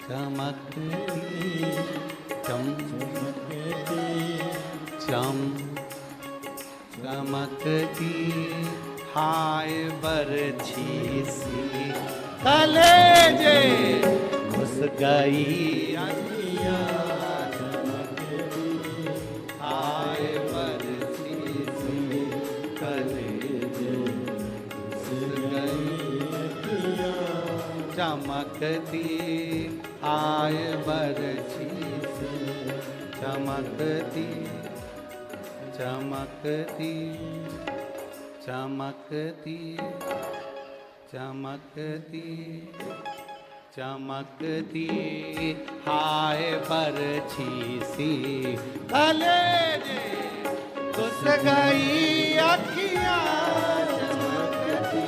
चमकती चमकती हाय बरछी सी कलेजे घुस गई अखियाँ। हाय बरछी सी कलेजे घुस गई अखियाँ। चमकती आय बरछी से चमकती चमकती चमकती चमकती चमकती हाय बरछी सी कलेजे घुस गई अखियां चमकती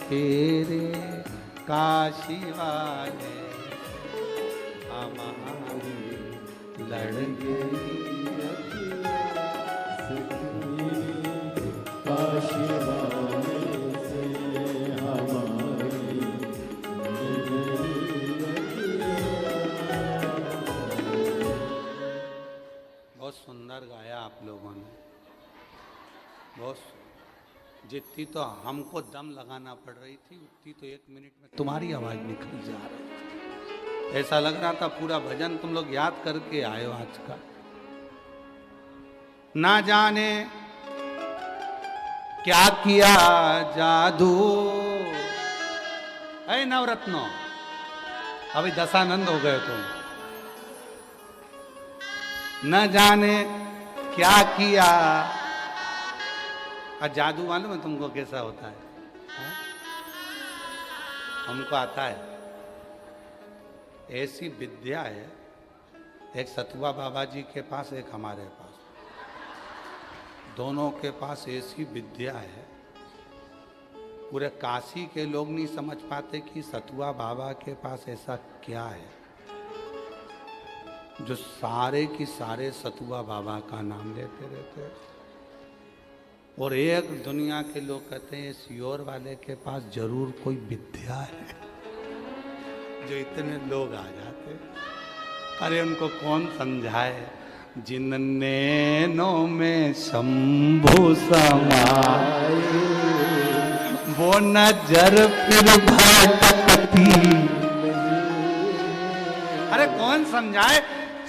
तेरे काशी वाले हमारी लड़ गई काशी वाले से हमारी बहुत सुंदर गाया आप लोगों ने, बहुत जितनी तो हमको दम लगाना पड़ रही थी उतनी तो 1 मिनट में तुम्हारी आवाज निकल जा रही थी। ऐसा लग रहा था पूरा भजन तुम लोग याद करके आए हो आज का। ना जाने क्या किया जादू, ऐ नवरत्नो अभी दशानंद हो गए तुम। न जाने क्या किया, जादू मालूम है तुमको कैसा होता है? हमको आता है। ऐसी विद्या है, एक सतुआ बाबा जी के पास, एक हमारे पास, दोनों के पास ऐसी विद्या है। पूरे काशी के लोग नहीं समझ पाते कि सतुआ बाबा के पास ऐसा क्या है जो सारे की सारे सतुआ बाबा का नाम लेते रहते हैं। और एक दुनिया के लोग कहते हैं इस योर वाले के पास जरूर कोई विद्या है जो इतने लोग आ जाते। अरे उनको कौन समझाए? जिन नैनों में शंभु समाए वो नजर फिर भटकती। अरे कौन समझाए?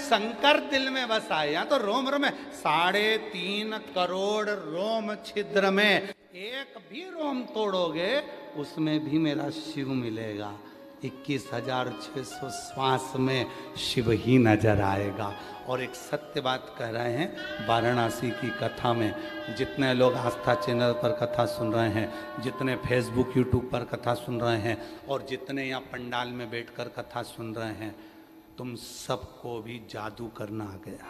शंकर दिल में बसाए। यहाँ तो रोम रोम में 3.5 करोड़ रोम छिद्र में एक भी रोम तोड़ोगे उसमें भी मेरा शिव मिलेगा। 21,600 श्वास में शिव ही नजर आएगा। और एक सत्य बात कह रहे हैं, वाराणसी की कथा में जितने लोग आस्था चैनल पर कथा सुन रहे हैं, जितने फेसबुक यूट्यूब पर कथा सुन रहे हैं और जितने यहाँ पंडाल में बैठकर कथा सुन रहे हैं, तुम सबको भी जादू करना आ गया।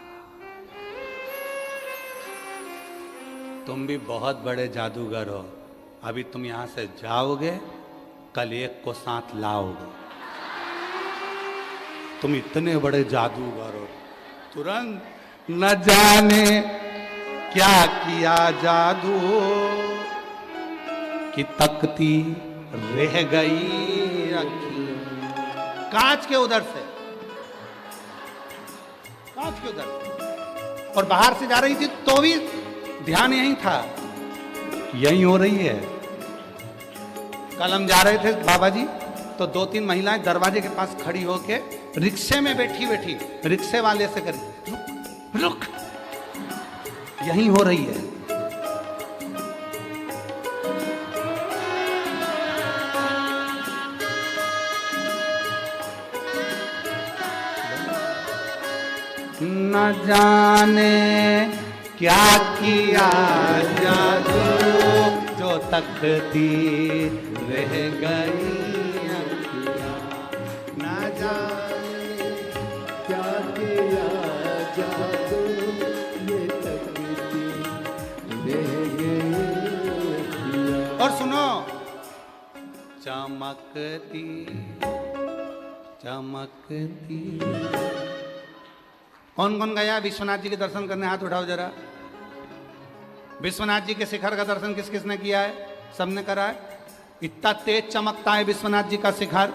तुम भी बहुत बड़े जादूगर हो। अभी तुम यहां से जाओगे, कल एक को साथ लाओगे। तुम इतने बड़े जादूगर हो। तुरंत न जाने क्या किया जादू कि तकती रह गई अखी। कांच के उधर से, कांच के उधर, और बाहर से जा रही थी तो भी ध्यान यही था, यही हो रही है। कल हम जा रहे थे बाबा जी, तो 2-3 महिलाएं दरवाजे के पास खड़ी होके रिक्शे में बैठी बैठी रिक्शे वाले से करी, रुक रुक, यही हो रही है। न जाने क्या किया जादू जो तकती रह गई अखियां। न जाने क्या किया जादू ये तकती रह गई। और सुनो, चमकती चमकती। कौन कौन गया विश्वनाथ जी के दर्शन करने? हाथ उठाओ जरा। विश्वनाथ जी के शिखर का दर्शन किस किसने किया है? सबने करा है। इतना तेज चमकता है विश्वनाथ जी का शिखर,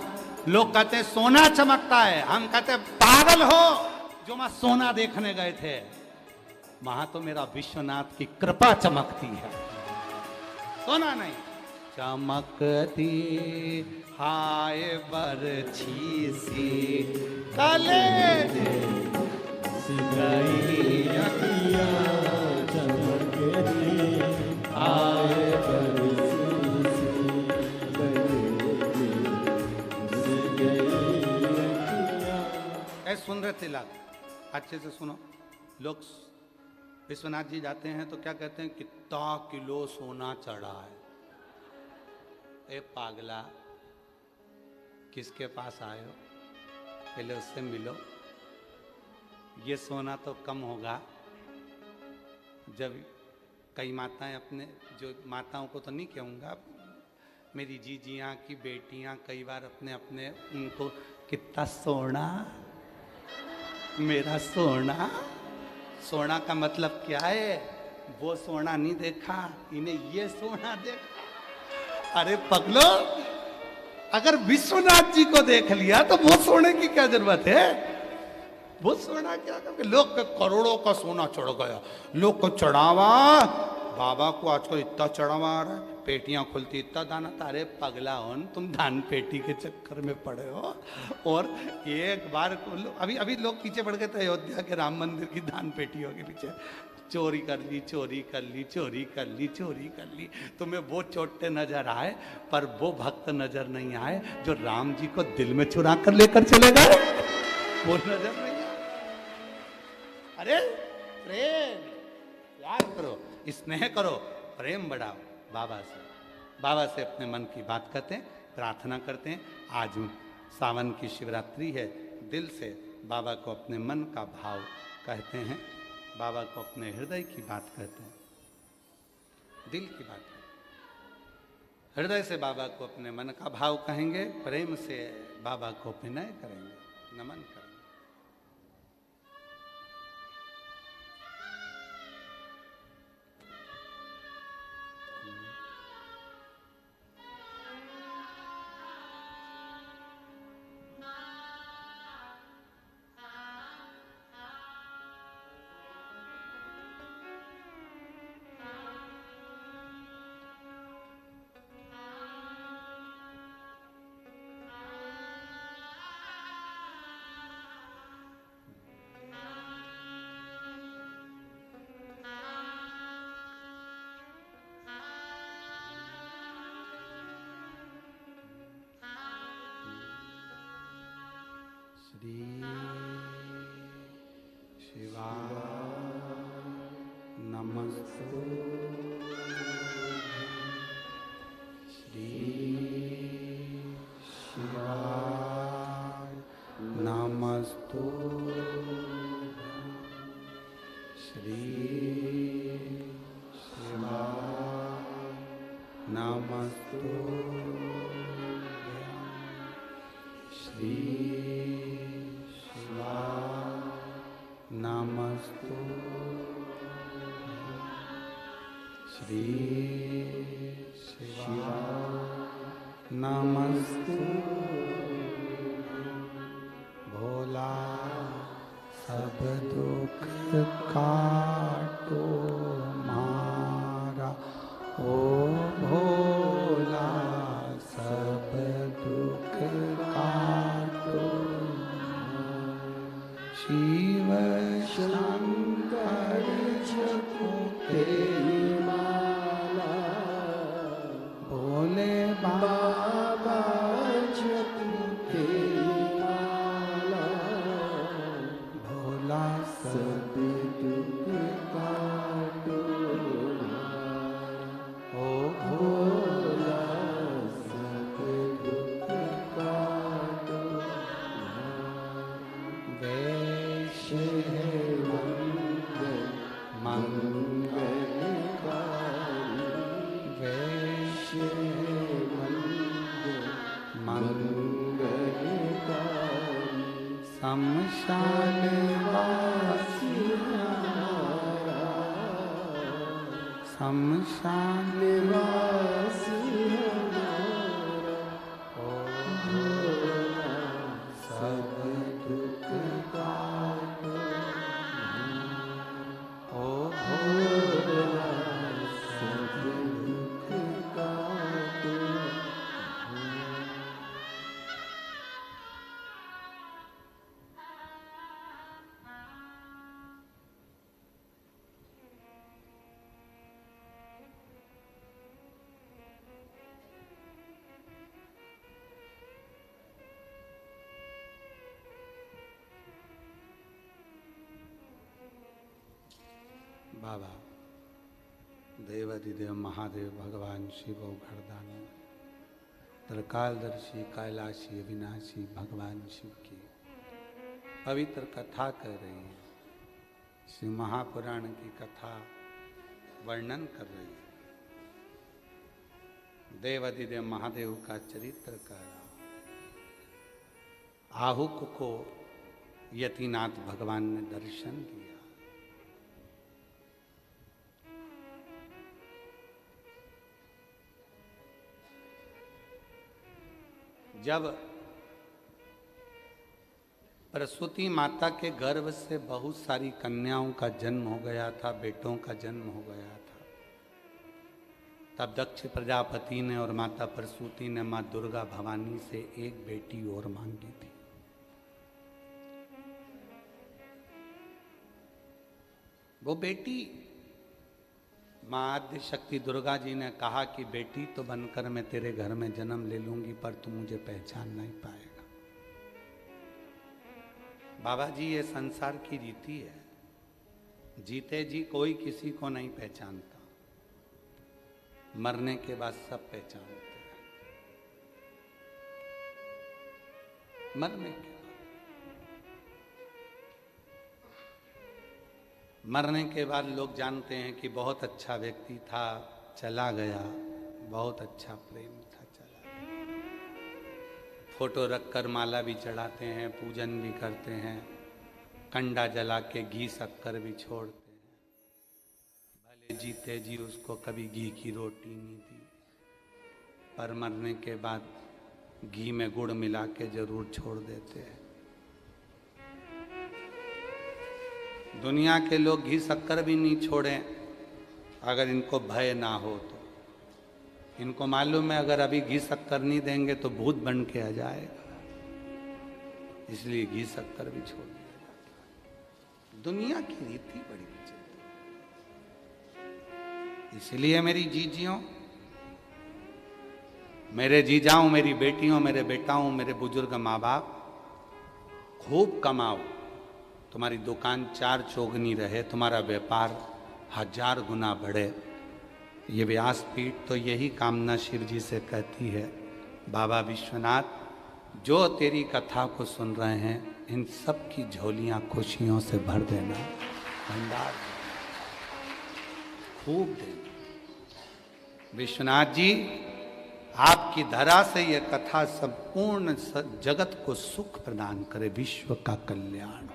लोग कहते हैं सोना चमकता है। हम कहते हैं पागल हो जो वहां सोना देखने गए थे। वहां तो मेरा विश्वनाथ की कृपा चमकती है, सोना नहीं। चमकती हाय बरछी सी कलेजे गई अखियां चमकती आए सुन रहे थे लाग, अच्छे से सुनो। लोग विश्वनाथ जी जाते हैं तो क्या कहते हैं, कितना किलो सोना चढ़ा है। ए पागला, किसके पास आए हो, पहले उससे मिलो। ये सोना तो कम होगा जब कई माताएं अपने, जो माताओं को तो नहीं कहूँगा, मेरी जीजियाँ की बेटियाँ कई बार अपने अपने उनको, कितना सोना, मेरा सोना। सोना का मतलब क्या है, वो सोना नहीं देखा, इन्हें ये सोना देखा। अरे पगलो, अगर विश्वनाथ जी को देख लिया तो वो सोने की क्या जरूरत है। वो सोना क्या, क्योंकि लोग के करोड़ों का सोना चढ़ गया, लोग को चढ़ावा, बाबा को आजकल इतना चढ़ावा आ रहा है, पेटियां खुलती, इतना दाना। तारे पगला होन, तुम दान पेटी के चक्कर में पड़े हो। और एक बार अभी अभी लोग पीछे पड़ गए थे, अयोध्या के राम मंदिर की दान पेटियों के पीछे, चोरी कर ली, चोरी कर ली, चोरी कर ली, चोरी कर ली। तुम्हें वो चोटे नजर आए, पर वो भक्त नजर नहीं आए जो राम जी को दिल में चुरा कर लेकर चले गए, वो नजर नहीं। अरे प्रेम, प्यार करो, स्नेह करो, प्रेम बढ़ाओ बाबा से अपने मन की बात करते हैं, प्रार्थना करते हैं। आज सावन की शिवरात्रि है, दिल से बाबा को अपने मन का भाव कहते हैं, बाबा को अपने हृदय की बात कहते हैं, दिल की बात कहते हैं। हृदय से बाबा को अपने मन का भाव कहेंगे, प्रेम से बाबा को विनय करेंगे, नमन करेंगे। श्री शिवाय नमस्तु, श्री शिवाय नमस्तु, श्री शिवाय नमस्तु, श्री नमस्तु, श्री शिवाय नमस्तु। भोला सब दुख काटो मारा, ओ भोला सब दुख काटो। शिव शंकर जपो तेरी माला, भोले बाबा जपो तेरी माला, भोला सब दुख काटो, ओ भोला सब दुख काटो। वैश्य मंगलकारी, वैश्य मंगलकारी, शमशान वासी हमारा, शमशान वासी हमारा, ओ भोला सब दुख काटो, ओ भोला सब दुख काटो। बाबा देवाधिदेव महादेव भगवान शिव घरदानी त्रिकालदर्शी कैलाशी अविनाशी भगवान शिव की पवित्र कथा कर रही है। श्री महापुराण की कथा वर्णन कर रही है। देवाधिदेव महादेव का चरित्र कर रहा। आहुक को यतिनाथ भगवान ने दर्शन दिया। जब प्रसूति माता के गर्भ से बहुत सारी कन्याओं का जन्म हो गया था, बेटों का जन्म हो गया था, तब दक्ष प्रजापति ने और माता प्रसूति ने मां दुर्गा भवानी से एक बेटी और मांगी थी। वो बेटी मां आद्य शक्ति दुर्गा जी ने कहा कि बेटी तो बनकर मैं तेरे घर में जन्म ले लूंगी, पर तू मुझे पहचान नहीं पाएगा। बाबा जी, ये संसार की रीति है, जीते जी कोई किसी को नहीं पहचानता, मरने के बाद सब पहचानते हैं। मरने के बाद लोग जानते हैं कि बहुत अच्छा व्यक्ति था, चला गया, बहुत अच्छा प्रेम था, चला गया। फोटो रखकर माला भी चढ़ाते हैं, पूजन भी करते हैं, कंडा जला के घी शक्कर भी छोड़ते हैं। भले जीते जी उसको कभी घी की रोटी नहीं दी, पर मरने के बाद घी में गुड़ मिला के जरूर छोड़ देते हैं। दुनिया के लोग घी शक्कर भी नहीं छोड़ें अगर इनको भय ना हो तो। इनको मालूम है अगर अभी घी शक्कर नहीं देंगे तो भूत बन के आ जाएगा, इसलिए घी शक्कर भी छोड़ दिया जाता है। दुनिया की रीति बड़ी विचित्र। इसलिए मेरी जीजियों, मेरे जीजाओं, मेरी बेटियों, मेरे बेटाओं, मेरे बुजुर्ग माँ बाप, खूब कमाओ, तुम्हारी दुकान चार चौगनी रहे, तुम्हारा व्यापार 1000 गुना बढ़े। ये व्यासपीठ तो यही कामना शिव जी से कहती है। बाबा विश्वनाथ, जो तेरी कथा को सुन रहे हैं, इन सब की झोलियां खुशियों से भर देना, भंडार खूब देना। विश्वनाथ जी, आपकी धरा से यह कथा संपूर्ण जगत को सुख प्रदान करे, विश्व का कल्याण।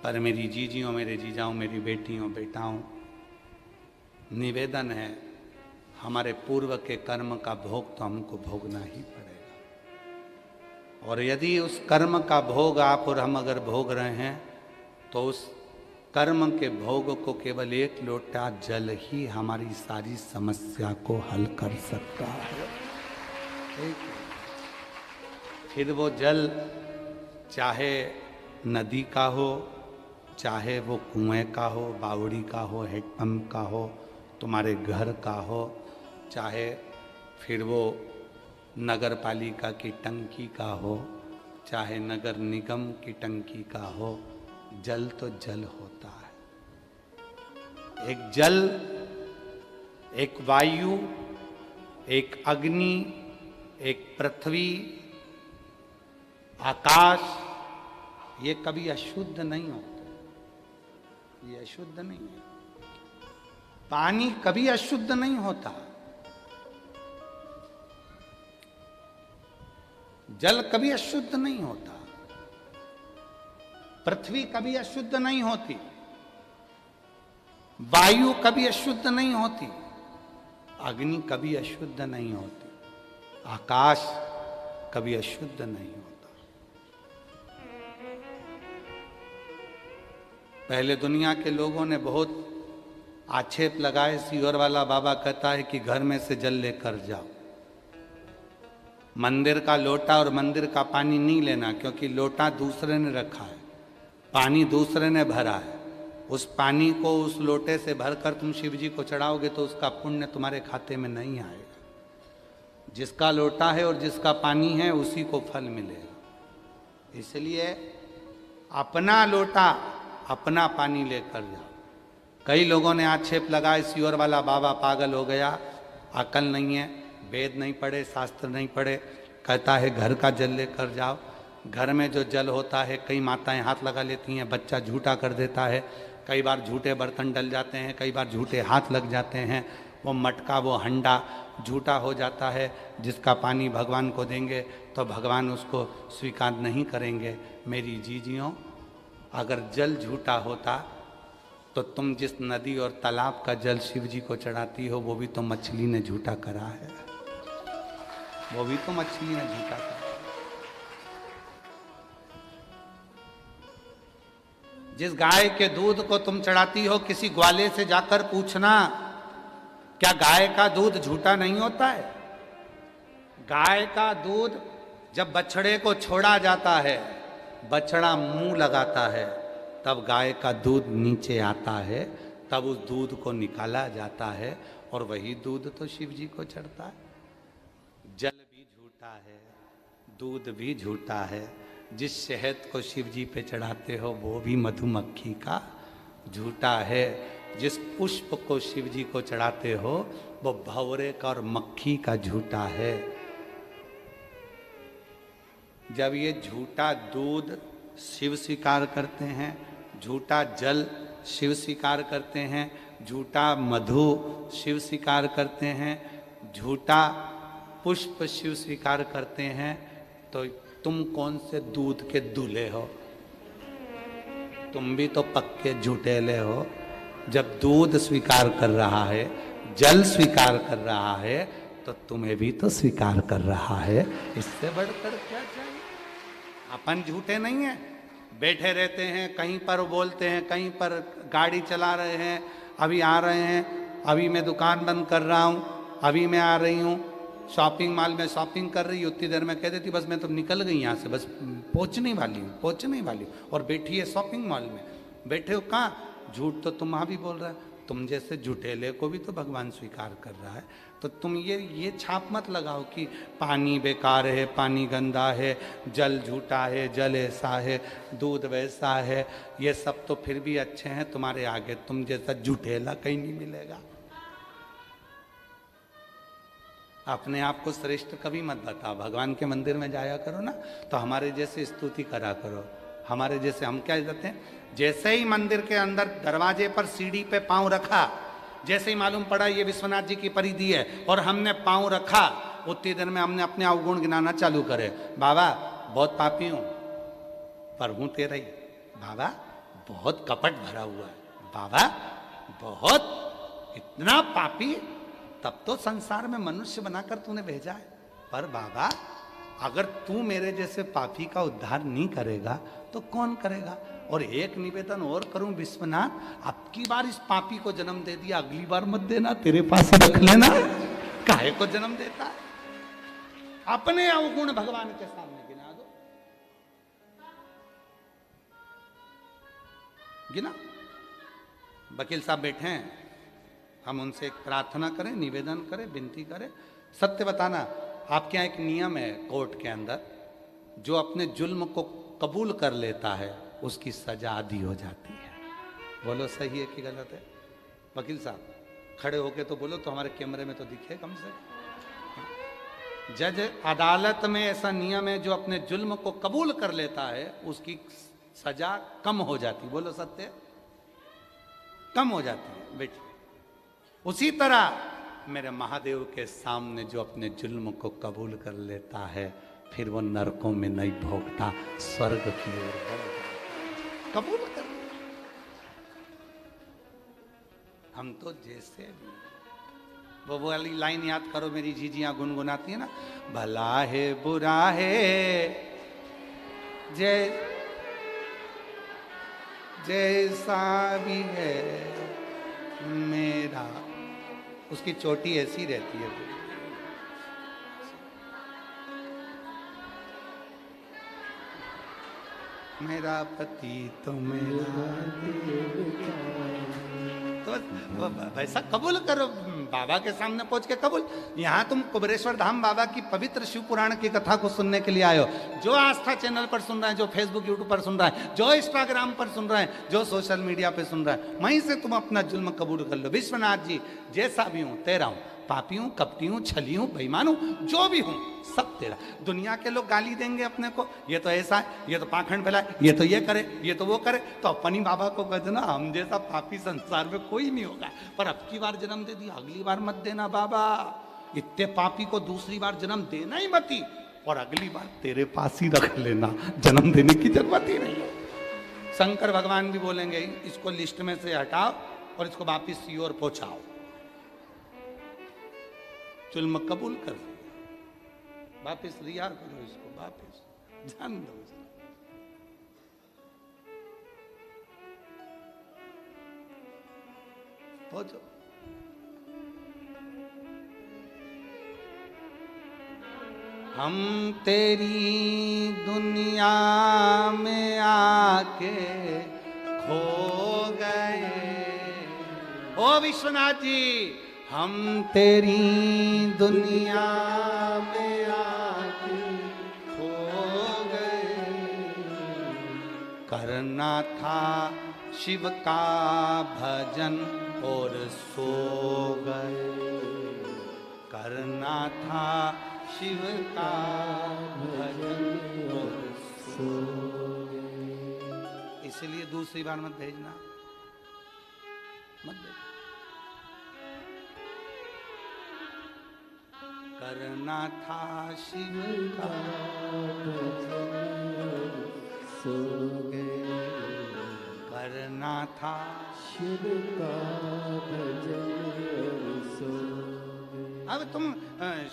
पर मेरी जीजियों, मेरे जीजाओं, मेरी बेटियों, बेटाओं, निवेदन है, हमारे पूर्व के कर्म का भोग तो हमको भोगना ही पड़ेगा। और यदि उस कर्म का भोग आप और हम अगर भोग रहे हैं, तो उस कर्म के भोग को केवल एक लोटा जल ही हमारी सारी समस्या को हल कर सकता है। फिर वो जल चाहे नदी का हो, चाहे वो कुएं का हो, बावड़ी का हो, हैंडपंप का हो, तुम्हारे घर का हो, चाहे फिर वो नगर पालिका की टंकी का हो, चाहे नगर निगम की टंकी का हो, जल तो जल होता है। एक जल, एक वायु, एक अग्नि, एक पृथ्वी, आकाश, ये कभी अशुद्ध नहीं होते, ये अशुद्ध नहीं है। पानी कभी अशुद्ध नहीं होता, जल कभी अशुद्ध नहीं होता, पृथ्वी कभी अशुद्ध नहीं होती, वायु कभी अशुद्ध नहीं होती, अग्नि कभी अशुद्ध नहीं होती, आकाश कभी अशुद्ध नहीं होता। पहले दुनिया के लोगों ने बहुत आक्षेप लगाए। सीवर वाला बाबा कहता है कि घर में से जल लेकर जाओ, मंदिर का लोटा और मंदिर का पानी नहीं लेना, क्योंकि लोटा दूसरे ने रखा है, पानी दूसरे ने भरा है। उस पानी को उस लोटे से भरकर तुम शिव जी को चढ़ाओगे तो उसका पुण्य तुम्हारे खाते में नहीं आएगा। जिसका लोटा है और जिसका पानी है उसी को फल मिलेगा। इसलिए अपना लोटा अपना पानी लेकर जाओ। कई लोगों ने आक्षेप लगाया सियोर वाला बाबा पागल हो गया, अकल नहीं है, वेद नहीं पढ़े, शास्त्र नहीं पढ़े, कहता है घर का जल लेकर जाओ। घर में जो जल होता है कई माताएं हाथ लगा लेती हैं, बच्चा झूठा कर देता है, कई बार झूठे बर्तन डल जाते हैं, कई बार झूठे हाथ लग जाते हैं, वो मटका वो हंडा झूठा हो जाता है। जिसका पानी भगवान को देंगे तो भगवान उसको स्वीकार नहीं करेंगे। मेरी जीजियों, अगर जल झूठा होता तो तुम जिस नदी और तालाब का जल शिव जी को चढ़ाती हो वो भी तो मछली ने झूठा करा है, वो भी तो मछली ने झूठा करा। जिस गाय के दूध को तुम चढ़ाती हो, किसी ग्वाले से जाकर पूछना, क्या गाय का दूध झूठा नहीं होता है? गाय का दूध जब बछड़े को छोड़ा जाता है, बछड़ा मुंह लगाता है, तब गाय का दूध नीचे आता है, तब उस दूध को निकाला जाता है और वही दूध तो शिव जी को चढ़ता है। जल भी झूठा है, दूध भी झूठा है। जिस शहद को शिव जी पे चढ़ाते हो वो भी मधुमक्खी का झूठा है। जिस पुष्प को शिव जी को चढ़ाते हो वो भंवरे का और मक्खी का झूठा है। जब ये झूठा दूध शिव स्वीकार करते हैं, झूठा जल शिव स्वीकार करते हैं, झूठा मधु शिव स्वीकार करते हैं, झूठा पुष्प शिव स्वीकार करते हैं, तो तुम कौन से दूध के दूल्हे हो? तुम भी तो पक्के झूठेले हो। जब दूध स्वीकार कर रहा है, जल स्वीकार कर रहा है, तो तुम्हें भी तो स्वीकार कर रहा है। इससे बढ़कर क्या चाहिए? अपन झूठे नहीं है, बैठे रहते हैं, कहीं पर बोलते हैं, कहीं पर गाड़ी चला रहे हैं, अभी आ रहे हैं, अभी मैं दुकान बंद कर रहा हूँ, अभी मैं आ रही हूँ, शॉपिंग मॉल में शॉपिंग कर रही, उतनी देर में कह देती बस मैं तो निकल गई यहाँ से, बस पहुँचने वाली हूँ, और बैठी है शॉपिंग मॉल में। बैठे हो कहाँ? झूठ तो तुम वहाँ भी बोल रहा है। तुम जैसे झूठेले को भी तो भगवान स्वीकार कर रहा है। तो तुम ये छाप मत लगाओ कि पानी बेकार है, पानी गंदा है, जल झूठा है, जल ऐसा है, दूध वैसा है। ये सब तो फिर भी अच्छे हैं तुम्हारे आगे, तुम जैसा झूठेला कहीं नहीं मिलेगा। अपने आप को श्रेष्ठ कभी मत बताओ। भगवान के मंदिर में जाया करो ना, तो हमारे जैसे स्तुति करा करो। हमारे जैसे, हम क्या कहते हैं, जैसे ही मंदिर के अंदर दरवाजे पर सीढ़ी पे पांव रखा, जैसे ही मालूम पड़ा ये विश्वनाथ जी की परिधि है और हमने पांव रखा, उतनी देर में हमने अपने अवगुण गिनाना चालू करे। बाबा बहुत पापी हूं पर हूं तेरा ही। बाबा बहुत कपट भरा हुआ है। बाबा बहुत इतना पापी, तब तो संसार में मनुष्य बनाकर तूने भेजा है। पर बाबा अगर तू मेरे जैसे पापी का उद्धार नहीं करेगा तो कौन करेगा? और एक निवेदन और करूं विश्वनाथ, अब की बार इस पापी को जन्म दे दिया, अगली बार मत देना, तेरे पास ही रख लेना। काहे को जन्म देता है? अपने अवगुण भगवान के सामने गिना दो, गिना। वकील साहब बैठे हैं, हम उनसे एक प्रार्थना करें, निवेदन करें, विनती करें। सत्य बताना। आपके यहाँ एक नियम है कोर्ट के अंदर, जो अपने जुल्म को कबूल कर लेता है उसकी सजा आधी हो जाती है। बोलो सही है कि गलत है? वकील साहब खड़े होके तो बोलो, तो हमारे कैमरे में तो दिखे कम से कम। जज अदालत में ऐसा नियम है, जो अपने जुल्म को कबूल कर लेता है उसकी सजा कम हो जाती। बोलो सत्य? कम हो जाती है बेटी। उसी तरह मेरे महादेव के सामने जो अपने जुल्म को कबूल कर लेता है, फिर वो नरकों में नहीं भोगता, स्वर्ग की ओर बढ़ जाता। कबूल कर। हम तो जैसे भी, वो वाली लाइन याद करो, मेरी जीजियां गुनगुनाती है ना, भला है बुरा है जैसा भी है मेरा, उसकी चोटी ऐसी रहती है। मेरा पति तो मेरा, तो वैसा कबूल करो बाबा के सामने पहुंच के कबूल। यहाँ तुम कुबेरेश्वर धाम बाबा की पवित्र शिव पुराण की कथा को सुनने के लिए आए हो। जो आस्था चैनल पर सुन रहे हैं, जो फेसबुक यूट्यूब पर सुन रहे हैं, जो इंस्टाग्राम पर सुन रहे हैं, जो सोशल मीडिया पे सुन रहे हैं, वहीं से तुम अपना जुल्म कबूल कर लो। विश्वनाथ जी, जैसा भी हूं तेरा हूं, पापी हूं, कपटी हूं, छली हूं, बेईमान हूं, जो भी हूं सब तेरा। दुनिया के लोग गाली देंगे अपने को, ये तो ऐसा है, ये तो पाखंड फैलाए, ये तो ये करे, ये तो वो करे, तो अपनी बाबा को कह देना हम जैसा पापी संसार में कोई नहीं होगा। पर अब की बार जन्म दे दिया, अगली बार मत देना बाबा। इतने पापी को दूसरी बार जन्म देना ही मत ही, और अगली बार तेरे पास ही रख लेना, जन्म देने की जरूरत ही नहीं है। शंकर भगवान भी बोलेंगे इसको लिस्ट में से हटाओ और इसको वापिस की ओर पहुंचाओ। जुल्म कबूल कर, वापिस रिया करो इसको, वापिस जान दो इसको। पहुंचो। हम तेरी दुनिया में आके खो गए, ओ विश्वनाथ जी, हम तेरी दुनिया में आके खो गए। करना था शिव का भजन और सो गए, करना था शिव का भजन और सो गए। इसलिए दूसरी बार मत भेजना, मत भेजना। करना था शिव का सो गए, करना था शिव का भजन सो गए। अब तुम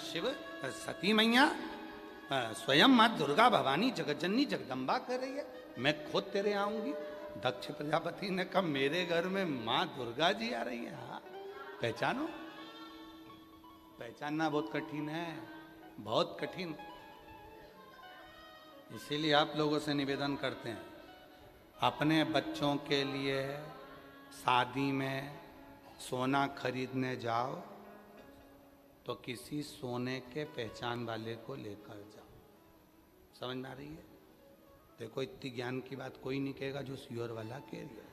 शिव सती मैया स्वयं माँ दुर्गा भवानी जगज्जननी जगदम्बा कर रही है, मैं खुद तेरे आऊंगी। दक्ष प्रजापति ने कहा मेरे घर में माँ दुर्गा जी आ रही है। हाँ, पहचानो, पहचानना बहुत कठिन है, बहुत कठिन। इसीलिए आप लोगों से निवेदन करते हैं, अपने बच्चों के लिए शादी में सोना खरीदने जाओ तो किसी सोने के पहचान वाले को लेकर जाओ। समझ में आ रही है? देखो इतनी ज्ञान की बात कोई नहीं कहेगा जो श्योर वाला कह रही है।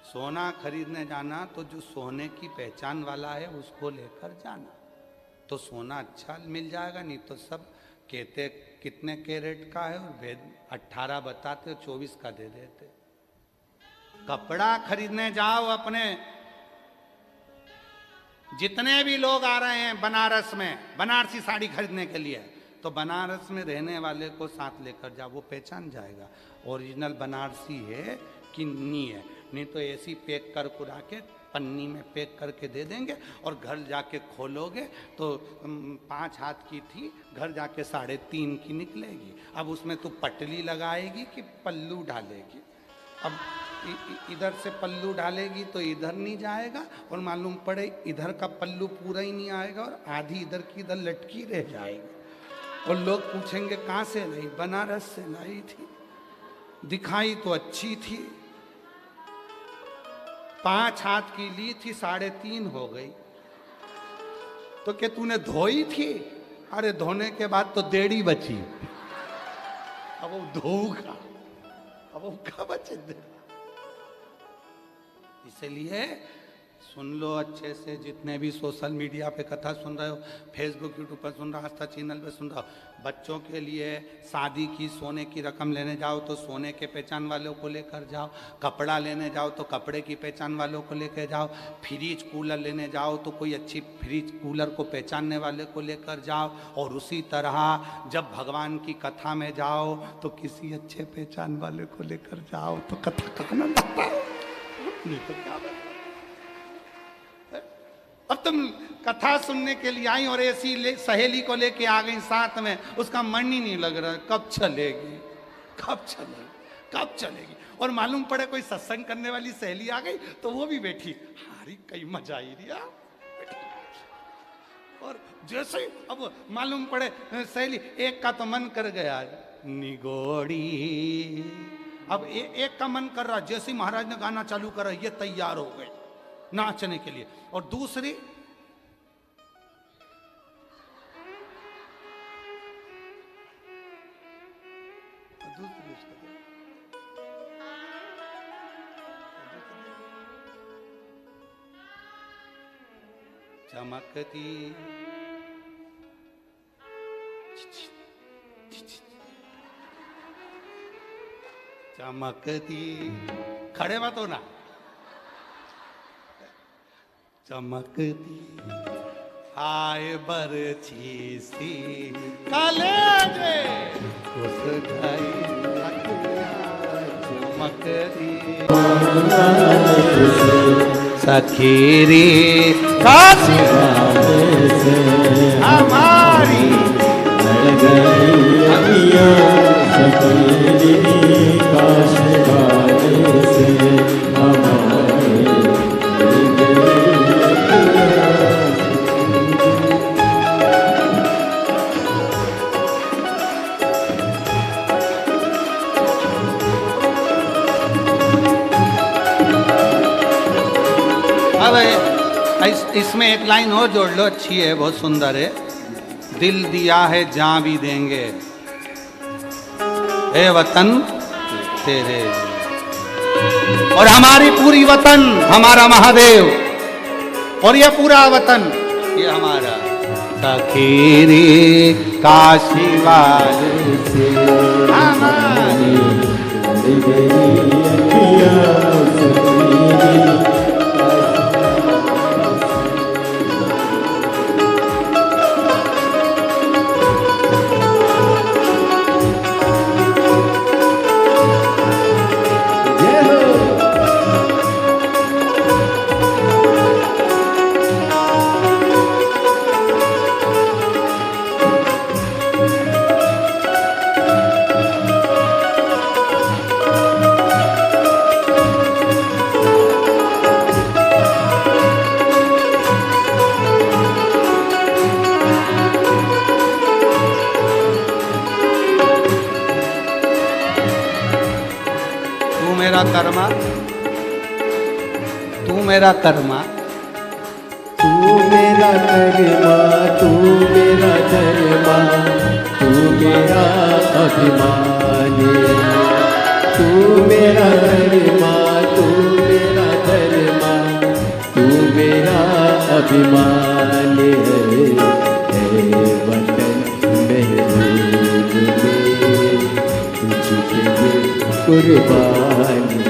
सोना खरीदने जाना तो जो सोने की पहचान वाला है उसको लेकर जाना, तो सोना अच्छा मिल जाएगा। नहीं तो सब कहते कितने कैरेट का है और वेद 18 बताते 24 का दे देते। कपड़ा खरीदने जाओ, अपने जितने भी लोग आ रहे हैं बनारस में बनारसी साड़ी खरीदने के लिए, तो बनारस में रहने वाले को साथ लेकर जाओ, वो पहचान जाएगा ओरिजिनल बनारसी है कि नहीं है। नहीं तो ऐसी पैक कर कुरा के पन्नी में पैक करके दे देंगे और घर जाके खोलोगे तो 5 हाथ की थी, घर जाके 3.5 की निकलेगी। अब उसमें तू पटली लगाएगी कि पल्लू डालेगी? अब इधर से पल्लू डालेगी तो इधर नहीं जाएगा, और मालूम पड़े इधर का पल्लू पूरा ही नहीं आएगा और आधी इधर की इधर लटकी रह जाएगी। और लोग पूछेंगे कहाँ से लाई? बनारस से लाई थी, दिखाई तो अच्छी थी, 5 हाथ की ली थी, 3.5 हो गई। तो क्या तूने धोई थी? अरे धोने के बाद तो 1.5 बची, अब वो धोऊगा, अब वो कब बचे? इसलिए सुन लो अच्छे से, जितने भी सोशल मीडिया पे कथा सुन रहे हो, फेसबुक यूट्यूब पर सुन रहे हो, आस्था चैनल पे सुन रहे हो, बच्चों के लिए शादी की सोने की रकम लेने जाओ तो सोने के पहचान वालों को लेकर जाओ, कपड़ा लेने जाओ तो कपड़े की पहचान वालों को लेकर जाओ, फ्रिज कूलर लेने जाओ तो कोई अच्छी फ्रिज कूलर को पहचानने वाले को लेकर जाओ। और उसी तरह जब भगवान की कथा में जाओ तो किसी अच्छे पहचान वाले को लेकर जाओ, तो कथा का आनंद आता है। नहीं तो क्या बात। अब तुम कथा सुनने के लिए आई और ऐसी सहेली को लेके आ गई साथ में, उसका मन ही नहीं लग रहा कब चलेगी, कब चलेगी, कब चलेगी। और मालूम पड़े कोई सत्संग करने वाली सहेली आ गई तो वो भी बैठी, हारी कई मजा आई रिया। और जैसे ही अब मालूम पड़े सहेली एक का तो मन कर गया निगोड़ी, अब एक का मन कर रहा, जैसे महाराज ने गाना चालू करा ये तैयार हो गई नाचने के लिए। और दूसरी चमकती चमकती, खड़े मत होना, चमकती आए बरछी सी कलेजे उस ढाई चमकती सखीरी काशी हमारी इसमें एक लाइन और जोड़ लो, अच्छी है, बहुत सुंदर है। दिल दिया है जान भी देंगे ए वतन तेरे, और हमारी पूरी वतन हमारा महादेव, और ये पूरा वतन ये हमारा सखीरी काशी वाले से हमारी कर्मा, तू मेरा कर्मा, तू मेरा कर्मा, तू मेरा धर्मा, तू मेरा अभिमान, तू मेरा कर्मा, तू मेरा धर्मा, तू मेरा अभिमान है वतन महबूब में तुझे कुर्बानी।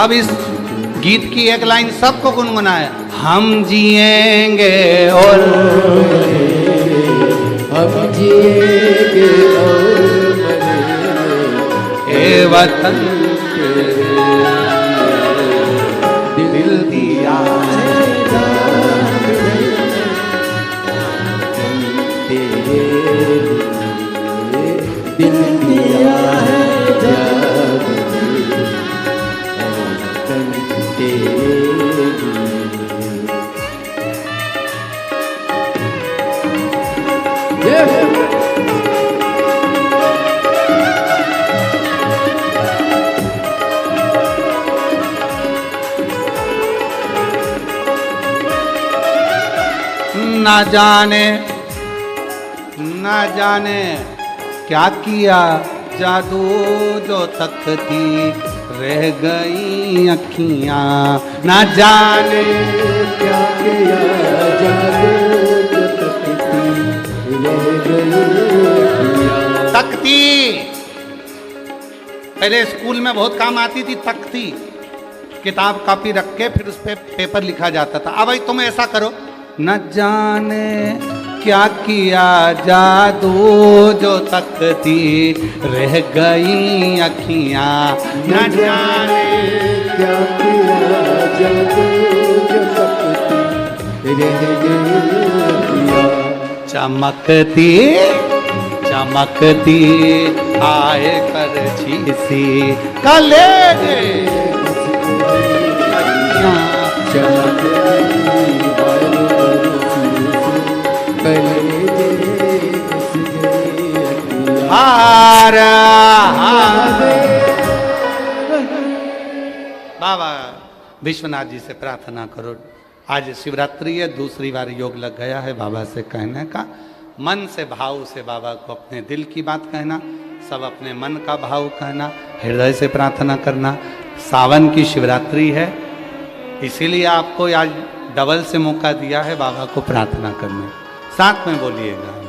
अब इस गीत की एक लाइन सबको गुनगुनाया, हम जिएंगे और हम जिएंगे और मरेंगे ए वतन दिल दिया दिल दिया है जब ना जाने क्या किया जादू जो तकती रह गई अखियां, ना जाने क्या किया जादू जो तकती रह गई तकती। पहले स्कूल में बहुत काम आती थी तकती, किताब कॉपी रख के फिर उस पे पेपर लिखा जाता था। अब भाई तुम ऐसा करो, न जाने क्या किया जादू जो तकती रह गई अखियां, न जाने क्या किया जादू जो तकती रह गई अखियां। चमकती चमकती आए करछी सी कलेजे हारा विश्वनाथ जी से प्रार्थना करो। आज शिवरात्रि है, दूसरी बार योग लग गया है बाबा से कहने का। मन से भाव से बाबा को अपने दिल की बात कहना, सब अपने मन का भाव कहना, हृदय से प्रार्थना करना। सावन की शिवरात्रि है, इसीलिए आपको आज डबल से मौका दिया है बाबा को प्रार्थना करने। साथ में बोलिएगा,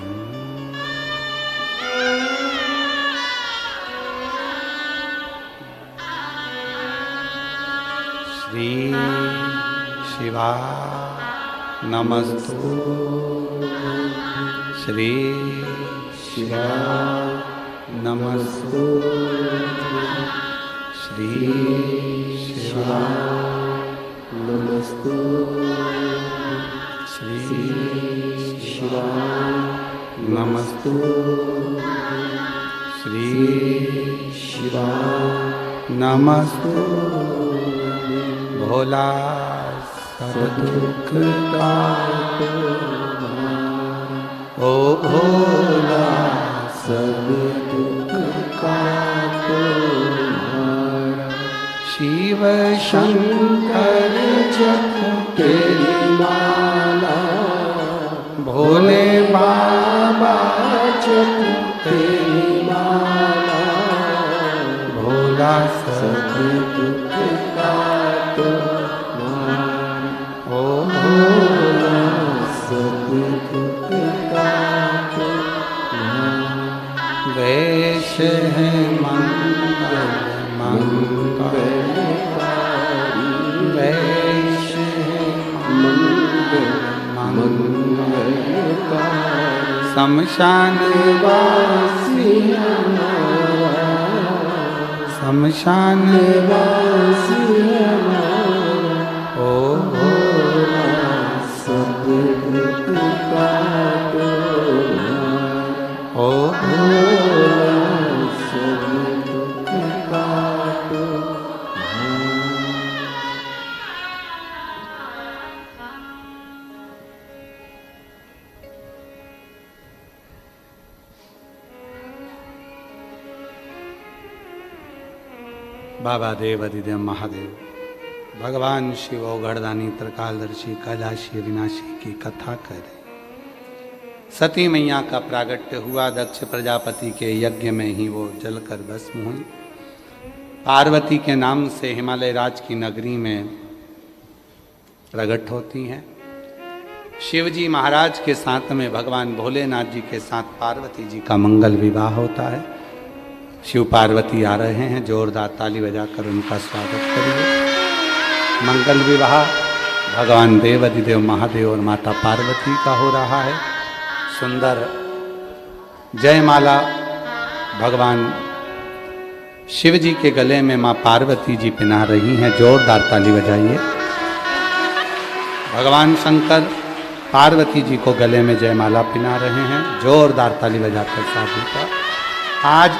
श्री शिवा नमस्तु, श्री शिवा नमस्तु, श्री शिवा नमस्तु, श्री शिवा नमस्तु, श्री शिवा नमस्तु। भोला सब दुख का ओ भोला सब दुख का शिव शंकर जप तेरी माला, भोले बाबा जप तेरी माला, भोला सब दुख का तो ओ भोला सब दुख का तो वेश है मंगल मंगल, वेश है मंगल मंगल, मंगल शमशान वासी शमशान वासी ओ भोला सब दुख का तो ओ भोला सब दुख का तो बाबा देव अधिदेव महादेव भगवान शिव औघड़दानी त्रिकालदर्शी कैलाशी अविनाशी की कथा करें। सती मैया का प्रागट्य हुआ, दक्ष प्रजापति के यज्ञ में ही वो जलकर भस्म हुई। पार्वती के नाम से हिमालय राज की नगरी में प्रकट होती हैं। शिवजी महाराज के साथ में भगवान भोलेनाथ जी के साथ पार्वती जी का मंगल विवाह होता है। शिव पार्वती आ रहे हैं, जोरदार ताली बजाकर उनका स्वागत करिए। मंगल विवाह भगवान देव अधिदेव महादेव और माता पार्वती का हो रहा है। सुंदर जयमाला भगवान शिव जी के गले में माँ पार्वती जी पहना रही हैं, जोरदार ताली बजाइए। भगवान शंकर पार्वती जी को गले में जयमाला पहना रहे हैं, जोरदार ताली बजाकर शादी का। आज